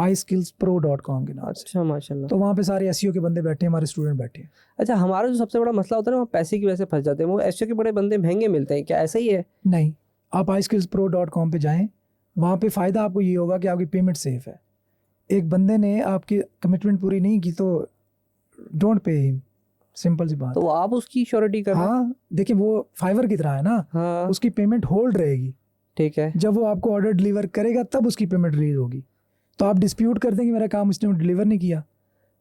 [SPEAKER 2] iskillspro.com के नाम से।
[SPEAKER 1] अच्छा माशाल्लाह।
[SPEAKER 2] तो वहाँ पे सारे एसईओ के बंदे बैठे हैं, हमारे स्टूडेंट बैठे हैं।
[SPEAKER 1] अच्छा, हमारा जो सबसे बड़ा मसला होता है ना, वो पैसे की वजह से फंस जाते हैं। वो एसईओ के बड़े बंदे महंगे मिलते हैं, क्या ऐसा ही है?
[SPEAKER 2] नहीं, आप iskillspro.com पे जाएं, वहाँ पे फ़ायदा आपको ये होगा कि आपकी पेमेंट सेफ है। एक बंदे ने आपकी कमिटमेंट पूरी नहीं की तो डोंट पे हिम, सिंपल सी बात।
[SPEAKER 1] तो आप उसकी श्योरिटी कर रहे हैं?
[SPEAKER 2] हाँ, देखिए वो फाइवर की तरह है ना,
[SPEAKER 1] हाँ
[SPEAKER 2] उसकी पेमेंट होल्ड रहेगी।
[SPEAKER 1] ठीक है।
[SPEAKER 2] जब वो आपको ऑर्डर डिलीवर करेगा तब उसकी पेमेंट रिलीज होगी। तो आप डिस्प्यूट कर दें कि मेरा काम उसने डिलीवर नहीं किया,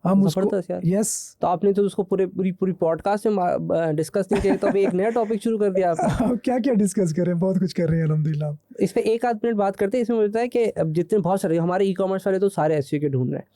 [SPEAKER 2] हम उसको
[SPEAKER 1] जबरदस्त यार।
[SPEAKER 2] यस।
[SPEAKER 1] तो आपने तो उसको पूरी पॉडकास्ट में डिस्कस नहीं किया, तो अभी एक नया टॉपिक शुरू कर दिया आपने।
[SPEAKER 2] आप क्या क्या डिस्कस कर रहे हैं, बहुत कुछ कर रहे हैं अल्हम्दुलिल्लाह।
[SPEAKER 1] इस पे एक आध मिनट बात करते हैं। इसमें मुझे है कि अब जितने बहुत सारे हमारे ई कॉमर्स वाले तो सारे एसईओ के ढूंढ रहे हैं।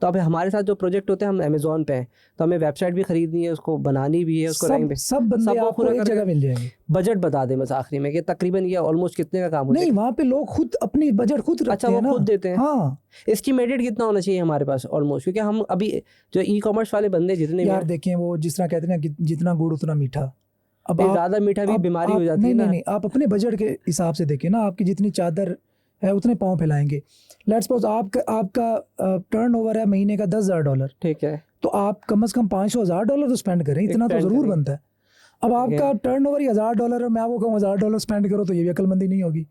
[SPEAKER 1] तो अब हमारे साथ जो प्रोजेक्ट होते हैं, हम अमेजोन पे हैं, तो हमें वेबसाइट भी खरीदनी है, उसको बनानी भी है, उसको रैंक पे
[SPEAKER 2] सब बंदे
[SPEAKER 1] सबको
[SPEAKER 2] आपको
[SPEAKER 1] पूरा
[SPEAKER 2] एक
[SPEAKER 1] करके-
[SPEAKER 2] जगह मिल जाएंगे।
[SPEAKER 1] बजट बता दें बस आखिरी में कि तकरीबन ये ऑलमोस्ट कितने का काम हो
[SPEAKER 2] नहीं,
[SPEAKER 1] जाएगा।
[SPEAKER 2] वहाँ पे लोग खुद अपनी बजट खुद रखते
[SPEAKER 1] अच्छा,
[SPEAKER 2] हैं
[SPEAKER 1] वो
[SPEAKER 2] ना।
[SPEAKER 1] खुद देते हैं।
[SPEAKER 2] हाँ
[SPEAKER 1] एस्टिमेटेड कितना होना चाहिए हमारे पास ऑलमोस्ट, क्योंकि हम अभी जो ई कॉमर्स वाले बंदे जितने भी
[SPEAKER 2] यार,
[SPEAKER 1] हैं,
[SPEAKER 2] देखें वो जिस तरह कहते हैं ना कि जितना गुड़ उतना मीठा। अब
[SPEAKER 1] ये ज्यादा मीठा भी बीमारी हो जाती है ना।
[SPEAKER 2] नहीं, आप अपने बजट के हिसाब से देखें ना, आपकी जितनी चादर है उतने पाँव फैलाएंगे। लेट्स सपोज आपका टर्नओवर है महीने का $10,000,
[SPEAKER 1] ठीक है।
[SPEAKER 2] तो आप कम से कम $500,000 तो स्पेंड करें, इतना तो
[SPEAKER 1] Spend
[SPEAKER 2] ज़रूर
[SPEAKER 1] करें।
[SPEAKER 2] बनता है। अब आपका टर्नओवर ही $1,000 है, मैं आपको कहूँ $1,000 स्पेंड करो, तो ये भी अक्लमंदी नहीं होगी।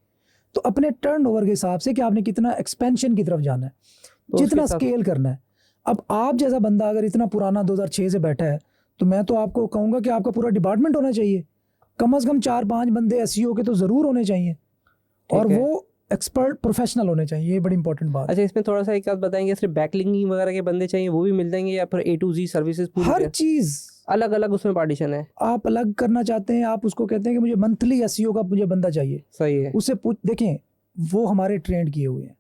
[SPEAKER 2] तो अपने टर्नओवर के हिसाब से कि आपने कितना एक्सपेंशन की तरफ जाना है,
[SPEAKER 1] तो उसके
[SPEAKER 2] जितना
[SPEAKER 1] हिसाब-
[SPEAKER 2] स्केल करना है। अब आप जैसा बंदा अगर इतना पुराना 2006 से बैठा है, तो मैं तो आपको कहूँगा कि आपका पूरा डिपार्टमेंट होना चाहिए। कम से कम 4-5 बंदे एसईओ के तो ज़रूर होने चाहिए, और
[SPEAKER 1] है।
[SPEAKER 2] वो एक्सपर्ट प्रोफेशनल होने चाहिए, ये बड़ी इंपॉर्टेंट बात है।
[SPEAKER 1] अच्छा, इसमें थोड़ा सा एक बात बताएंगे, सिर्फ बैकलिंकिंग वगैरह के बंदे चाहिए वो भी मिल जाएंगे, या फिर A to Z सर्विसेज पूरी
[SPEAKER 2] हर चीज़
[SPEAKER 1] अलग अलग उसमें पार्टीशन है?
[SPEAKER 2] आप अलग करना चाहते हैं, आप उसको कहते हैं कि मुझे मंथली एसईओ का मुझे बंदा चाहिए,
[SPEAKER 1] सही है।
[SPEAKER 2] उससे पूछ देखें, वो हमारे ट्रेंड किए हुए हैं।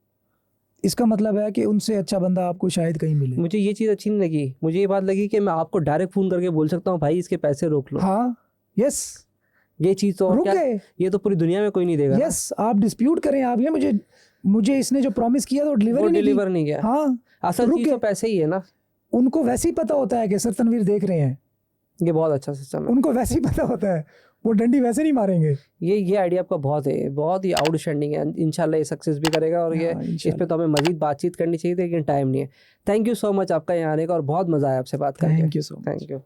[SPEAKER 2] इसका मतलब है कि उनसे अच्छा बंदा आपको शायद कहीं मिले।
[SPEAKER 1] मुझे ये चीज़ अच्छी नहीं लगी। मुझे ये बात लगी कि मैं आपको डायरेक्ट फ़ोन करके बोल सकता हूँ भाई इसके पैसे रोक लो।
[SPEAKER 2] हाँ, यस,
[SPEAKER 1] ये चीज़ तो
[SPEAKER 2] रुक
[SPEAKER 1] क्या,
[SPEAKER 2] गए।
[SPEAKER 1] ये तो पूरी दुनिया में कोई नहीं देगा ना।
[SPEAKER 2] यस, आप डिस्प्यूट करें, आप ये मुझे इसने जो प्रॉमिस किया तो
[SPEAKER 1] वो
[SPEAKER 2] डिलीवर
[SPEAKER 1] डिलीवर नहीं किया।
[SPEAKER 2] हाँ,
[SPEAKER 1] असल
[SPEAKER 2] रुक
[SPEAKER 1] चीज़ तो
[SPEAKER 2] गए।
[SPEAKER 1] पैसे ही है ना।
[SPEAKER 2] उनको वैसे ही पता होता है कि सर तनवीर देख रहे हैं,
[SPEAKER 1] ये बहुत अच्छा सिस्टम है।
[SPEAKER 2] उनको वैसे ही पता होता है, वो डंडी वैसे नहीं मारेंगे।
[SPEAKER 1] ये आइडिया आपका बहुत ही आउटस्टैंडिंग है। इंशाल्लाह ये सक्सेस भी करेगा, और ये
[SPEAKER 2] हाँ,
[SPEAKER 1] इस
[SPEAKER 2] इंशाल्लाह।
[SPEAKER 1] पे तो हमें मजीद बातचीत करनी चाहिए थी, लेकिन टाइम नहीं है। थैंक यू सो मच आपका यहाँ आने का, और बहुत मज़ा आया आपसे बात करके।
[SPEAKER 2] Thank you so much.
[SPEAKER 1] Thank you.